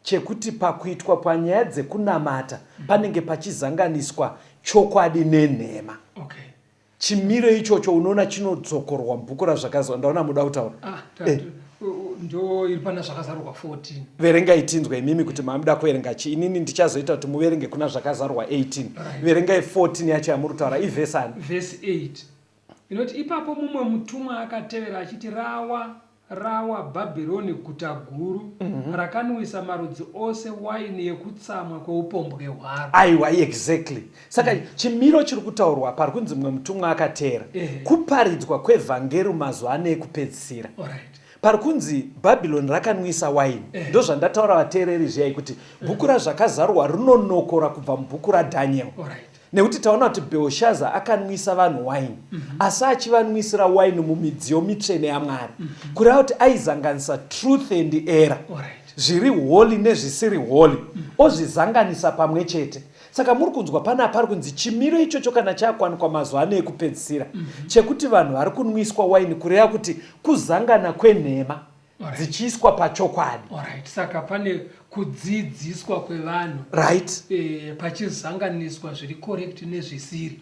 chekuti pakuitwa panyaya dzekunamata panenge pachizanganiswa chokwadi nenhema. Chimiro ichocho unoona chinodzokorwa mubhuku razvakazarwa. Ndaona muda kutaura
ndo iri pana zvakazarwa 14.
Verengai tinzwe imimi kuti mamuda kuverenga chi. Inini ndichazoita kuti muverenge kuna zvakazarwa 18. Verengai 14 yacho yamuri kutaura ivhesi ani?
Verse 8 inoti, ipapo mumwe mutumwa akatevera achiti, rawa Bhabhironi guta guru, rakanwisa marudzi ose waini yekutsamwa kweupombwe hwaro.
Aiwa, exactly. Saka chimiro chiri kutaurwa pari kunzi mumwe mutumwa akatera kuparidzwa kwevhangeri mazuva ano ekupedzisira. Pari kunzi Bhabhironi rakanwisa waini. Ndo zvandataura vateereri zviyai kuti bhuku razvakazarwa rinonokora kubva mubhuku raDaniel. Nekuti taona kuti Belshaza akanwisa vanhu waini, asi achivanwisira waini mumidziyo mitsvene yaMwari, kureva kuti aizanganisa truth and error, zviri holy nezvisiri holy, ozvizanganisa pamwe chete. Saka muri kunzwa pana pari kunzi chimiro ichocho kana chakwanikwa mazuva ano ekupedzisira chekuti vanhu vari kunwiswa waini, kureva kuti kuzangana kwenhema dzichiiswa pachokwadi.
Saka pane kudzidziswa kwevanhu pachizanganiswa zviri correct nezvisiri.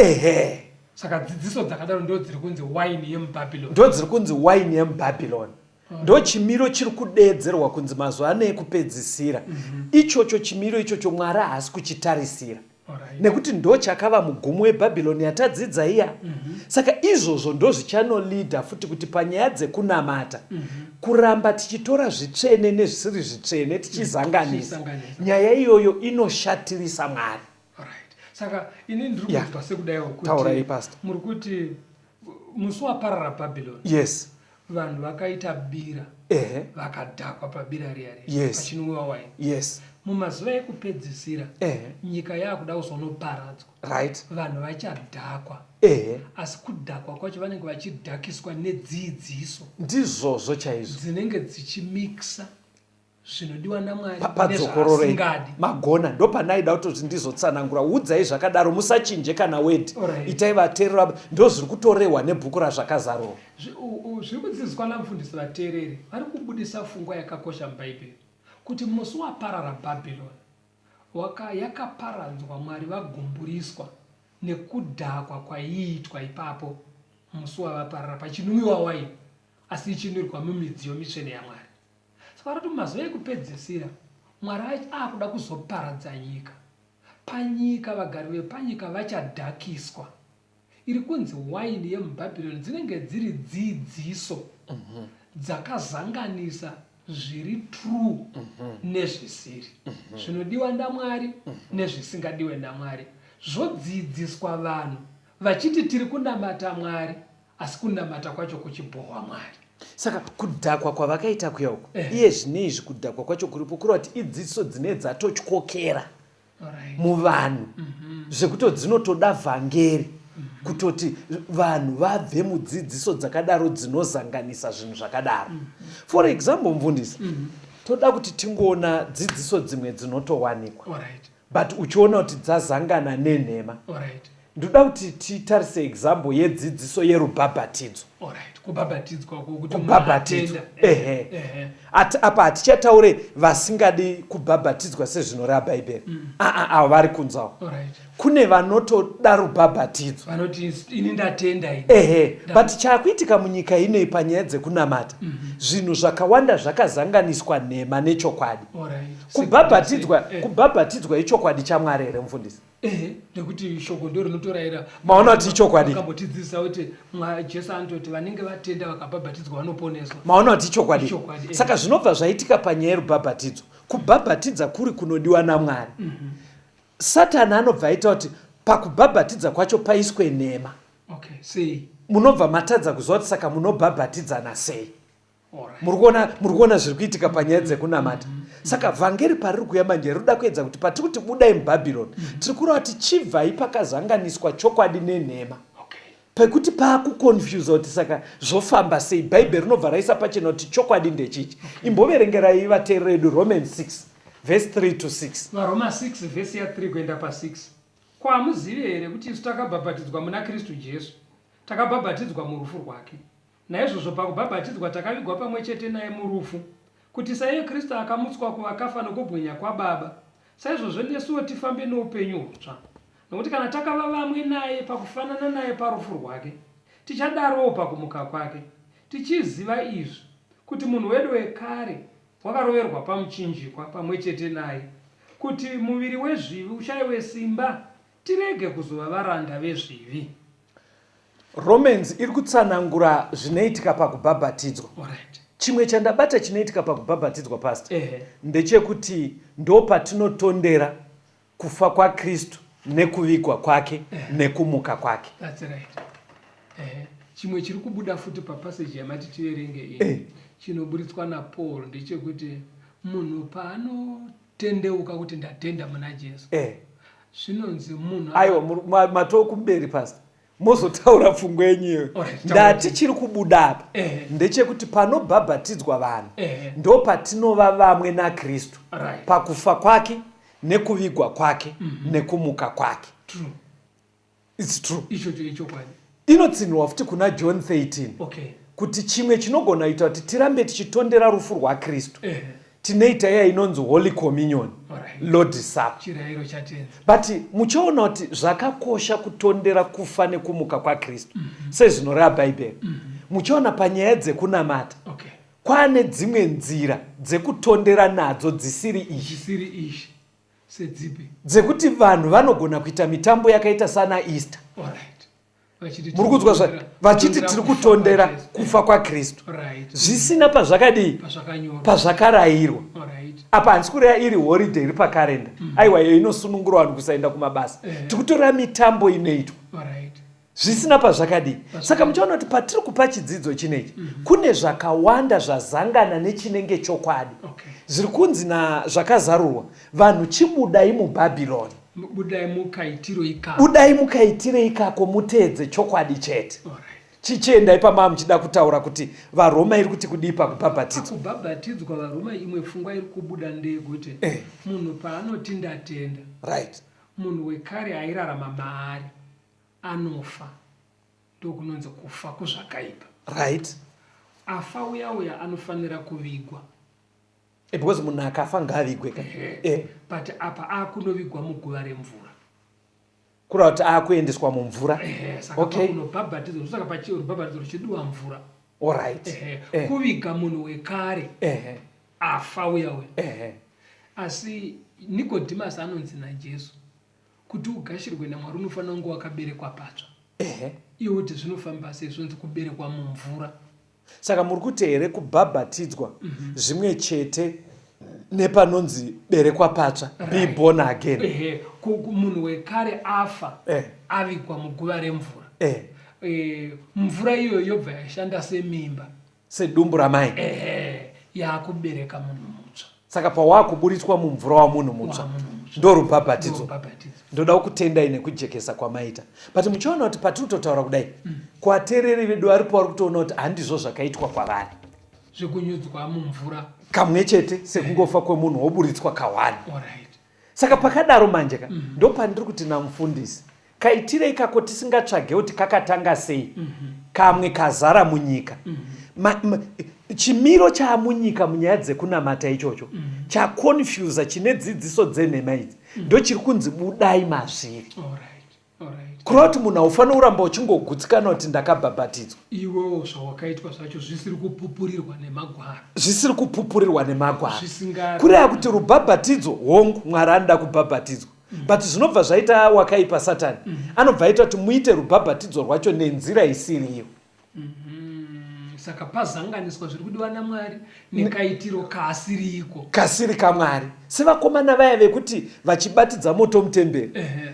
Saka dzidziso dzakadaro ndo dziri kunzi waini yemuBhabhironi.
Ndo dziri kunzi waini yemuBhabhironi. Ndo chimiro chiri kudedzerwa kunzi mazuva ano ekupedzisira. Ichocho chimiro ichocho Mwari haasi kuchitarisira. Nekuti ndo chakava mugumo weBhabhironi yatadzidza iya. Saka izvozvo ndo zvichanolidha futi kuti panyaya dzekunamata kuramba tichitora zvitsvene nezvisiri zvitsvene tichizanganisa. Nyaya iyoyo inoshatirisa Mwari.
Saka ini ndiri kunzwa sekudaiwo kuti muri kuti musi waparara Bhabhironi.
Yes.
Vanhu vakaita bira vakadhakwa pabira riya pachinwiwa waini.
Yes.
Mumazuva ekupedzisira nyika yakuda kuzonoparadzwa. Vanhu vachadhakwa. Asi kudhakwa kwacho vanenge vachidhakiswa nedzidziso
ndizvozvo chaizvo
dzinenge dzichimikisa zvinodiwa naMwari
nezvasingadi. Magona ndo panaida kuti ndizotsanangura. Udzai zvakadaro, musachinje kana wedi. Itai vateereri, ndo zviri kutorehwa nebhuku razvakazarwa.
Zviri kudzidziswa namufundisi vateereri vari kubudisa pfungwa yakakosha mubhaibheri kuti musi waparara Bhabhironi yakaparadzwa, Mwari vagumburiswa nekudhakwa kwaiitwa ipapo musi wavaparara pachinwiwa waini, asi ichinwirwa mumidziyo mitsvene yaMwari. Saka kuti mazuva ekupedzisira Mwari akuda kuzoparadza nyika. Panyika vagari vepanyika vachadhakiswa. Iri kunzi waini yemuBhabhironi dzinenge dziri dzidziso dzakazanganisa zviri true nezvisiri, zvinodiwa naMwari nezvisingadiwe naMwari, zvodzidziswa vanhu vachiti tiri kunamata Mwari asi kunamata kwacho kuchibohwa Mwari.
Saka kudhakwa kwavakaita kuya uko iye zvinezvi kudhakwa kwacho kuripo kureva kuti idzidziso dzine dzatotyokera muvanhu zvekuti dzinotoda vhangeri kutoti vanhu vabve mudzidziso dzakadaro dzinozanganisa zvinhu zvakadaro. For example, mufundisi, toda kuti tingoona dzidziso dzimwe dzinotowanikwa but uchiona kuti dzazangana nenhema. Ndoda kuti titarise example yedzidziso yerubhabhatidzo. Kubhabhatidzwa. Apa hatichataure vasingadi kubhabhatidzwa sezvinoreva Bhaibheri. Avo vari kunzawo. Kune vanotoda rubhabhatidzo.
Vanoti ini ndatenda ini.
But chakuitika munyika inei panyaya dzekunamata, zvinhu zvakawanda zvakazanganiswa nhema nechokwadi. Kubhabhatidzwa ichokwadi chaMwari here mufundisi?
Nekuti shoko ndo rinotorayira.
Maona kuti ichokwadi.
Akambotidzidzisa kuti Jesu anototi vanenge vatenda vakabhabhatidzwa vanoponeswa.
Maona kuti ichokwadi. Saka zvinobva zvaitika panyaya yerubhabhatidzo. Kubhabhatidza kuri kunodiwa naMwari. Satani anobva aita kuti pakubhabhatidza kwacho paiswe nhema.
Sei?
Munobva matadza kuziva kuti saka munobhabhatidzana sei. Muri kuona zviri kuitika panyaya dzekunamata. Saka vhangeri pariri kuuya manje rinoda kuedza kuti patiri kuti budai muBhabhironi, tiri kureva kuti chibvai pakazanganiswa chokwadi nenhema. Pekuti paakukonfyuza kuti saka zvofamba sei. Bhaibheri rinobva raisa pachena kuti chokwadi ndechichi. Imboverengerai vateereri vedu Romans 6 verse 3 to 6.
Varoma 6 verse ya 3 kuenda pa6. Ko hamuzivi here kuti isu takabhabhatidzwa muna Kristu Jesu, takabhabhatidzwa murufu rwake. Naizvozvo pakubhabhatidzwa takavigwa pamwe chete naye murufu, kuti saiye Kristu akamutswa kuvakafa nokubwinya kwaBaba, saizvozvo nesuwo tifambe noupenyu hutsva. Nokuti kana takava vamwe naye pakufanana naye parufu rwake, tichadarowo pakumuka kwake, tichiziva izvi kuti munhu wedu wekare wakaroverwa pamuchinjikwa pamwe chete naye, kuti muviri wezvivi ushayiwe simba, tirege kuzova varanda vezvivi.
Romans iri kutsanangura zvinoitika pakubhabhatidzwa. Chimwe chandabata chinoitika pakubhabhatidzwa pastor ndechekuti ndo patinotondera kufa kwaKristu nekuvigwa kwake nekumuka kwake.
That's right. Chimwe chiri kubuda futi papaseji yamati tiverenge iyi chinoburitswa naPaul ndechekuti munhu paanotendeuka kuti ndatenda muna Jesu, zvinonzi munhu
aiwa matokumberi pastor mozotaura pfungwa yenyu. Ndati chiri kubuda apa ndechekuti panobhabhatidzwa vanhu ndo patinova vamwe naKristu pakufa kwake nekuvigwa kwake nekumuka kwake. It's true. Inotsinirwa futi kuna John 13 kuti chimwe chinogona kuita kuti tirambe tichitondera rufu rwaKristu tinoita iya inonzi Holy Communion, Lord's Supper. But muchaona kuti zvakakosha kutondera kufa nekumuka kwaKristu sezvinoreva Bhaibheri. Muchaona panyaya dzekunamata kwane dzimwe nzira dzekutondera nadzo dzisiri izvi, dzekuti vanhu vanogona kuita mitambo yakaita sana Easter. Muri kunzwa vachiti tiri kutondera kufa kwaKristu zvisina pazvakarayirwa. Apa handisi kureva iri holiday iri pakarenda, aiwa iyo inosunungura vanhu kusaenda kumabasa. Tikutorera mitambo inoitwa zvisina pazvakadii. Saka muchaona kuti patiri kupa chidzidzo chinechi kune zvakawanda zvazangana nechinenge chokwadi zviri kunzi zvakazarurwa vanhu chibudai muBhabhironi, budai mukaitire ikako muteedze chokwadi chete. Chichiendai pamava muchida kutaura kuti vaRoma iri kuti kudii pakubhabhatidzwa.
Kubhabhatidzwa vaRoma imwe pfungwa iri kubuda ndeyekuti munhu paanoti ndatenda, munhu wekare airarama maari anofa, ndokunonzi kufa kuzvakaipa. Afa uya anofanira kuvigwa.
Because munhu akafa ngaavigwe.
But apa akunovigwa muguva remvura.
Kureva kuti akuendeswa mumvura.
Saka pakunobhabhatidzwa, saka pachirubhabhatidzo ruchidiwa mvura. Kuviga munhu wekare afa uya. Asi Nikodhimasi anonzi naJesu kuti ugashirwe naMwari unofanira kunge wakaberekwa patsva. Iwe kuti zvinofamba sei zvonzi kuberekwa mumvura.
Saka muri kuti here kubhabhatidzwa zvimwe chete nepanonzi berekwa patsva, be born again.
Munhu wekare afa avigwa muguva remvura. mvura iyo yobva yashanda semimba
sedumbu ramai
yakubereka munhu mutsva.
Saka pawakuburitswa mumvura wamunhu mutsva ndo rubhabhatidzo. Ndoda kutendai nekujekesa kwamaita, but muchiona kuti patiri kutotaura kudai kuvateereri vedu varipo vari kutoona kuti handizvo zvakaitwa kwavari
zvekunyudzwa mumvura
kamwe chete sekungofa kwemunhu woburitswa kawani. Saka pakadaro manje ndo pandiri kuti namufundisi kaitirei kako tisingatsvage kuti kakatanga sei kamwe kazara munyika. Chimiro chamunyika munyaya dzekunamata ichocho chakonfyuza chine dzidziso dzenhema idzi ndo chiri kunzi budai mazviri. Kureva kuti munhu haufanira kuramba uchingogutsikana kuti ndakabhabhatidzwa.
Iwewo zvawakaitwa zvacho zvisiri kupupurirwa nemagwaro.
Zvisiri kupupurirwa nemagwaro. Kureva kuti rubhabhatidzo hongu Mwari anoda kubhabhatidzwa. But zvinobva zvaita wakaipa Satani. Anobva aita kuti muite rubhabhatidzo rwacho nenzira isiriyo.
Saka pazanganiswa zviri kudiwa naMwari nekaitiro kaasiriko.
Kasiri kaMwari. Sevakomana vaya vekuti vachibatidza moto mutemberi.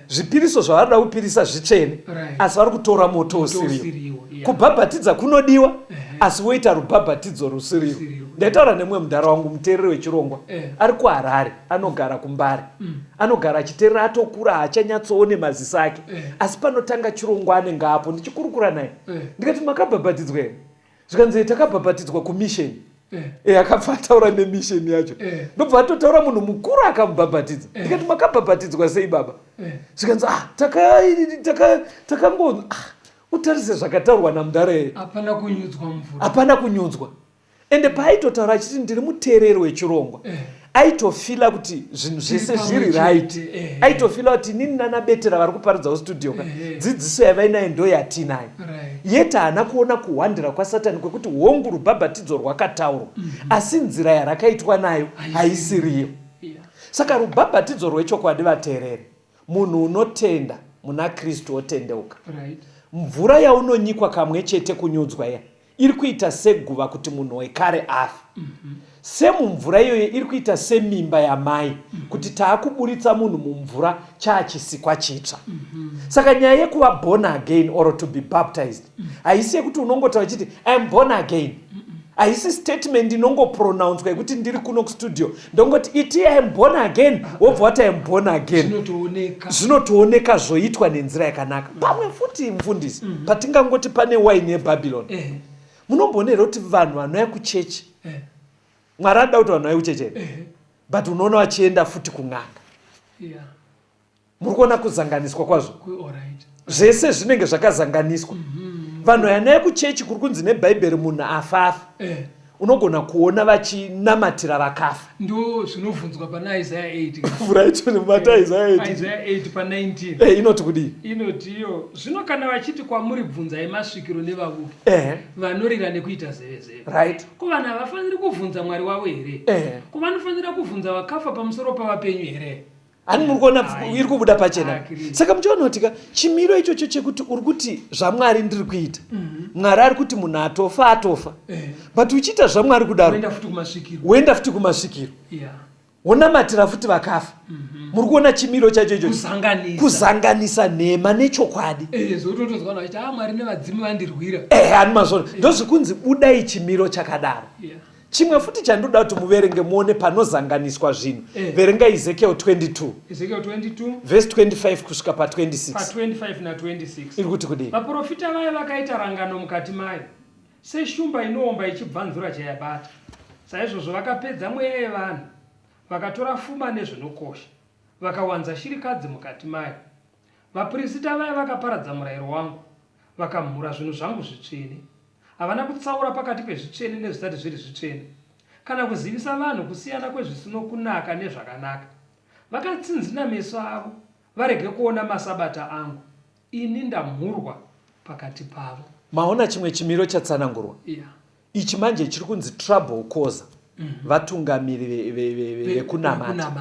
Zvipiriso zvavanoda kupirisa zvitsvene asi vari kutora moto usiriyo. Kubhabhatidza kunodiwa asi woita rubhabhatidzo rusiriyo. Ndaitaura nemumwe mudhara wangu muteereri wechirongwa ari kuHarare, anogara kuMbare. Anogara achiteerera atokura haachanyatsoone maziso ake asi panotanga chirongwa anenge apo ndichikurukura naye ndikati makabhabhatidzwa here? Zvikanzi takabhabhatidzwa kumisheni. Akabva ataura nemisheni yacho. Ndobva atotaura munhu mukuru akamubhabhatidza. Ndikati makabhabhatidzwa sei baba? Zvikanzi takango utarise zvakataurwa namudhara here.
Hapana kunyudzwa mvura.
Hapana kunyudzwa. Ende paaitotaura achiti ndiri muteereri wechirongwa aitofila kuti zvinhu zvese zviri right. Aitofila kuti nini nanabetera vari kuparidzawo studio dzidziso yavainayo ndo yatinayo. Yeta haana kuona kuhwandira kwaSatani kwekuti hongu rubhabhatidzo rwakataurwa asi nzira yarakaitwa nayo haisiriyo. Saka rubhabhatidzo rwechokwadi vateereri, munhu unotenda muna Kristu otendeuka. Mvura yaunonyikwa kamwe chete kunyudzwa iya iri kuita seguva kuti munhu wekare afe. Semumvura iyoyo iri kuita semimba yamai kuti taakuburitsa munhu mumvura chaachisikwa chitsva. Saka nyaya yekuva born again or to be baptized haisi yekuti unongotaura chiti I am born again. Haisi statement inongopronounced yekuti ndiri kuno kustudio ndongoti iti I am born again wobva wati I am born again. Zvinotooneka zvoitwa nenzira yakanaka. Pamwe futi mufundisi patingangoti pane waini yeBhabhironi munomboonera kuti vanhu vanouya kuchechi Mwari anoda kuti vanhu vauye kuchechi but unoona vachienda futi kun'anga. Muri kuona kuzanganiswa kwazvo zvese zvinenge zvakazanganiswa. Vanhu vanouya kuchechi kuri kunzi neBhaibheri munhu afafa unogona kuona vachinamatira vakafa.
Ndo zvinobvunzwa pana Isaiah 8.
Right, mubata Isaiah
8 pa 19.
Inoti kudii?
Inoti iyo zvino kana vachiti kwamuri bvunzai masvikiro nevavuki vanorira nekuita zeve.
Right.
Ko vanhu havafaniri kuvhunza Mwari wavo here? Ko vanofanira kuvhunza vakafa pamusoro pavapenyu here?
Ani muri kuona iri kubuda pachena. Saka muchiona kuti chimiro ichocho chekuti uri kuti zvaMwari ndiri kuita Mwari ari kuti munhu atofa but uchiita zvaMwari kudaro woenda futi kumasvikiro wonamatira futi vakafa. Muri kuona chimiro chacho ichocho kuzanganisa nhema nechokwadi.
Zototozwa kuti Mwari nevadzimu vandirwira.
Ani mazvona ndozvikunzi budai chimiro chakadaro. Chimwe futi chandoda kuti muverenge muone panozanganiswa zvinhu. Verenga Ezekiel 22.
Ezekiel 22
verse 25 kusvika pa 26.
Pa 25 na 26.
Iri kuti kudii?
Vaprofita vaye vakaita rangano mukati mayo seshumba inoomba ichibvanzura chayabata. Saizvozvo vakapedza mweya yevanhu vakatora pfuma nezvinokosha vakawanza shirikadzi mukati mayo. Vaprista vaye vakaparadza murayiro wangu vakamhura zvinhu zvangu zvitsvene. Havana kutsaura pakati pezvitsvene nezvisati zviri zvitsvene kana kuzivisa vanhu kusiyana kwezvisino kunaka nezvakanaka. Vakatsinzina meso avo varege kuona masabata angu. Ini ndamhurwa pakati pavo.
Maona chimwe chimiro chatsanangurwa. Ichi manje chiri kunzi trouble causer. Vatungamiri vekunamata.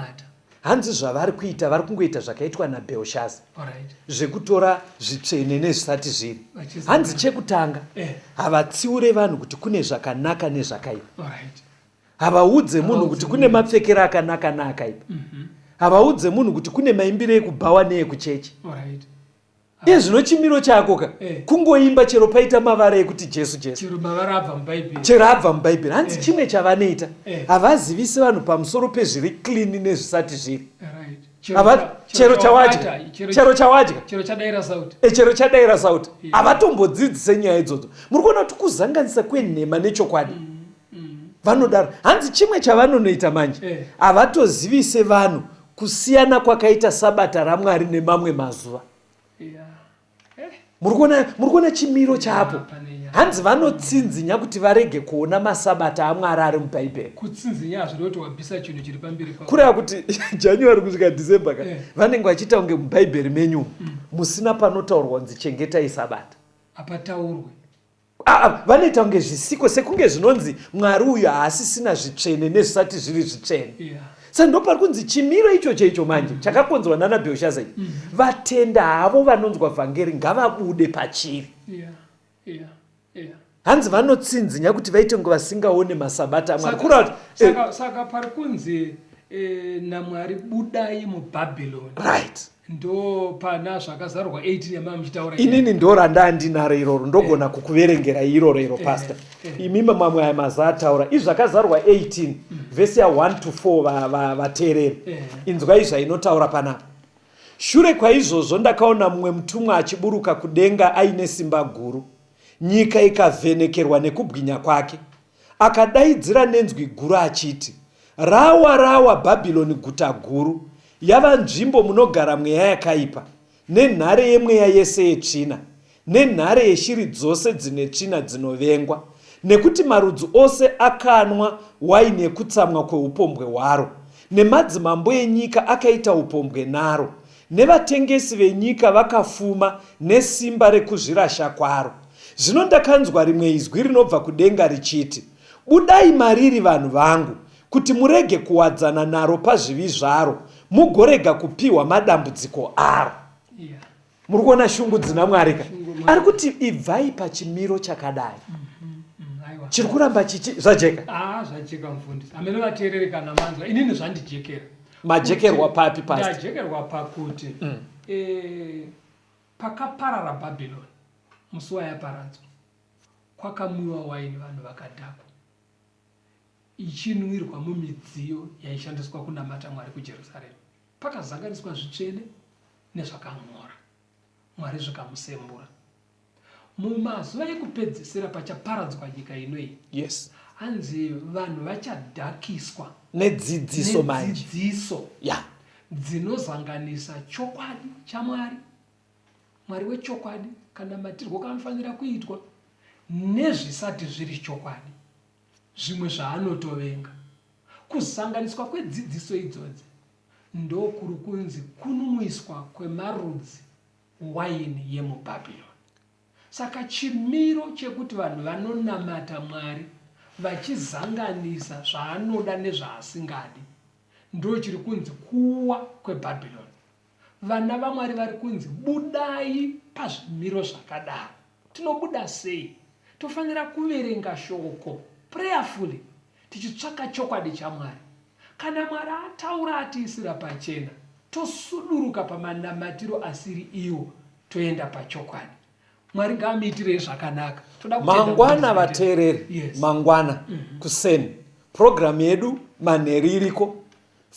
Hanzi zvavari kuita vari kungoita zvakaitwa naBheoshaza. Zvekutora zvitsvene nezvisati zviri. Hanzi chekutanga havatsiure vanhu kuti kune zvakanaka nezvakaipa. Havaudze munhu kuti kune mapfekero akanaka neakaipa. Havaudze munhu kuti kune maimbiro ekubhawa neekuchechi. Zvino chimiro chako ka kungoimba chero paita mavara ekuti Jesu
chero mavara abva muBhaibheri,
chero abva muBhaibheri. Hanzi chimwe chavanoita havazivisi vanhu pamusoro pezviri clean nezvisati zviri. Chero chawadya
chero chadaira sauti,
chero chadaira sauti, havatombodzidzise nyaya idzodzo. Muri kuona kuti kuzanganisa kwenhema nechokwadi vanodaro. Hanzi chimwe chavanonoita manje havatozivise vanhu kusiyana kwakaita sabata raMwari nemamwe mazuva. Muri kuona chimiro chapo. Hanzi vanotsinzinya kuti varege kuona masabata aMwari ari muBhaibheri.
Kutsinzinya zvinoti wabvisa chinhu chiri pamberi pavo.
Kureva kuti January kusvika December ka vanenge vachiita kunge muBhaibheri menyu musina panotaurwa kunzi chengetai sabata.
Hapataurwe.
Vanoita kunge zvisiko sekunge zvinonzi Mwari uyu haasisina zvitsvene nezvisati zviri zvitsvene. Saka ndopari kunzi chimiro icho manje chakakonzerwa nana Belshazzar. Vatenda havo vanonzwa vhangeri ngavabude pachiri. Hanzi vanotsinzinya kuti vaite kunge vasingaone masabata aMwari.
Saka pari kunzi naMwari budai muBhabhironi.
Right.
Ndo pana zvakazarurwa 18 yamama muchitaura.
Inini ndo randandinaro iroro ndogona kukuverengera iroro pastor. Imi mamwe mazataura izvi zvakazarurwa 18 vhesi ya 1 to 4 vateereri. Inzwai zvainotaura panapa. Shure kwaizvozvo ndakaona mumwe mutumwa achiburuka kudenga aine simba guru. Nyika ikavhenekerwa nekubwinya kwake. Akadaidzira nenzwi guru achiti, rawa rawa Bhabhironi guta guru, yava nzvimbo munogara mweya yakaipa, nenhare yemweya yese yetsvina, nenhare yeshiri dzose dzine tsvina dzinovengwa, nekuti marudzi ose akanwa waini yekutsamwa kweupombwe hwaro, nemadzimambo enyika akaita upombwe naro, nevatengesi venyika vakafuma nesimba rekuzvirasha kwaro. Zvino ndakanzwa rimwe izwi rinobva kudenga richiti, budai mariri vanhu vangu, kuti murege kuwadzana naro pazvivi zvaro, mugorega kupiwa madambudziko aro. Muri kuona shungu dzina Mwari ka? Ari kuti ibvai pachimiro chakadai. Chiri kuramba zvajeka?
Zvajeka mufundisi. Amene vateereri kana manzwa. Inini zvandijekera.
Majekerwa papi pastor?
Ndajekerwa pakuti pakaparara Bhabhironi, musi wayaparadzwa, kwakamwiwa waini vanhu vakadhakwa, ichinwirwa mumidziyo yaishandiswa kunamata Mwari kuJerusarema. Pakazanganiswa zvitsvene nezvakamora, Mwari zvikamusembura. Mumazuva ekupedzisira pachaparadzwa nyika inoyi, hanzi vanhu vachadhakiswa
nedzidziso manje,
dzinozanganisa chokwadi chaMwari, Mwari wechokwadi, kana matirwo kanofanira kuitwa, nezvisati zviri chokwadi, zvimwe zvaanotovenga. Kusanganiswa kwedzidziso idzodzi ndokuri kunzi kunumwiswa kwemarudzi waini yemuBhabhironi. Saka chimiro chekuti vanhu vanonamata Mwari vachizanganisa zvaanoda nezvaasingadi ndo chiri kunzi kuwa kweBhabhironi. Vana vaMwari vari kunzi budai pazvimiro zvakadaro. Tinobuda sei? Tofanira kuverenga shoko prayerfully, tichitsvaka chokwadi chaMwari. Kana Mwari ataura atiisira pachena, tosuduruka pamanamatiro asiri iwo, toenda pachokwadi. Mwari ngaamuitirei zvakanaka.
Mangwana vateereri, mangwana kuseni program yedu manheru iriko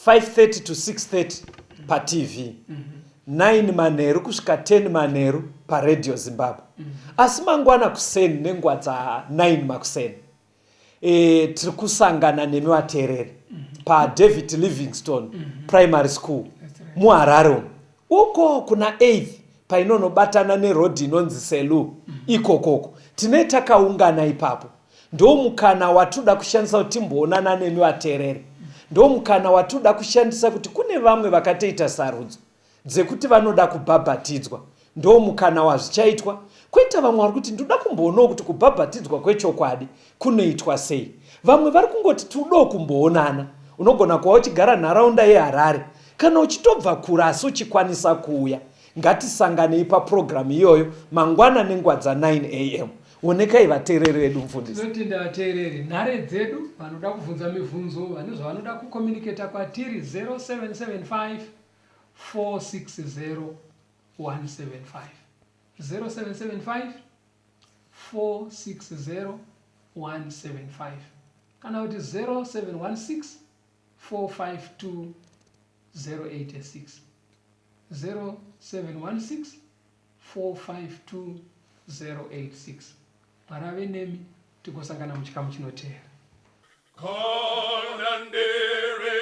5:30 to 6:30 paTV, 9 manheru kusvika 10 manheru paRadio Zimbabwe. Asi mangwana kuseni nenguva dza9 makuseni tiri kusangana nemi vateereri paDavid Livingstone Primary School muHarare. Uko kuna 8th painonobatana nerodhi inonzi Selu. Ikokoko tine takaungana ipapo. Ndo mukana watuda kushandisa kuti timboonana nemi vateereri. Ndo mukana watuda kushandisa kuti kune vamwe vakatoita sarudzo dzekuti vanoda kubhabhatidzwa. Ndo mukana wazvichaitwa. Kuita vamwe vari kuti ndoda kumboonawo kuti kubhabhatidzwa kwechokwadi kunoitwa sei. Vamwe vari kungoti tudo kumboonana. Unogona kuva uchigara nharaunda yeHarare kana uchitobva kure asi uchikwanisa kuuya. Ngatisanganei paprogramu iyoyo mangwana nenguva dza9 AM. Onekai vateereri vedu mufundisi.
Tinotenda vateereri, nhare dzedu vanoda kubvunza mibvunzo, vane zvavanoda kukomuniketa kwatiri 0775 460 175. 0775 460 175 kana kuti 0716 452 086 0716 452 086. Parave nemi tikosangana muchikamu chinotera.
Konandere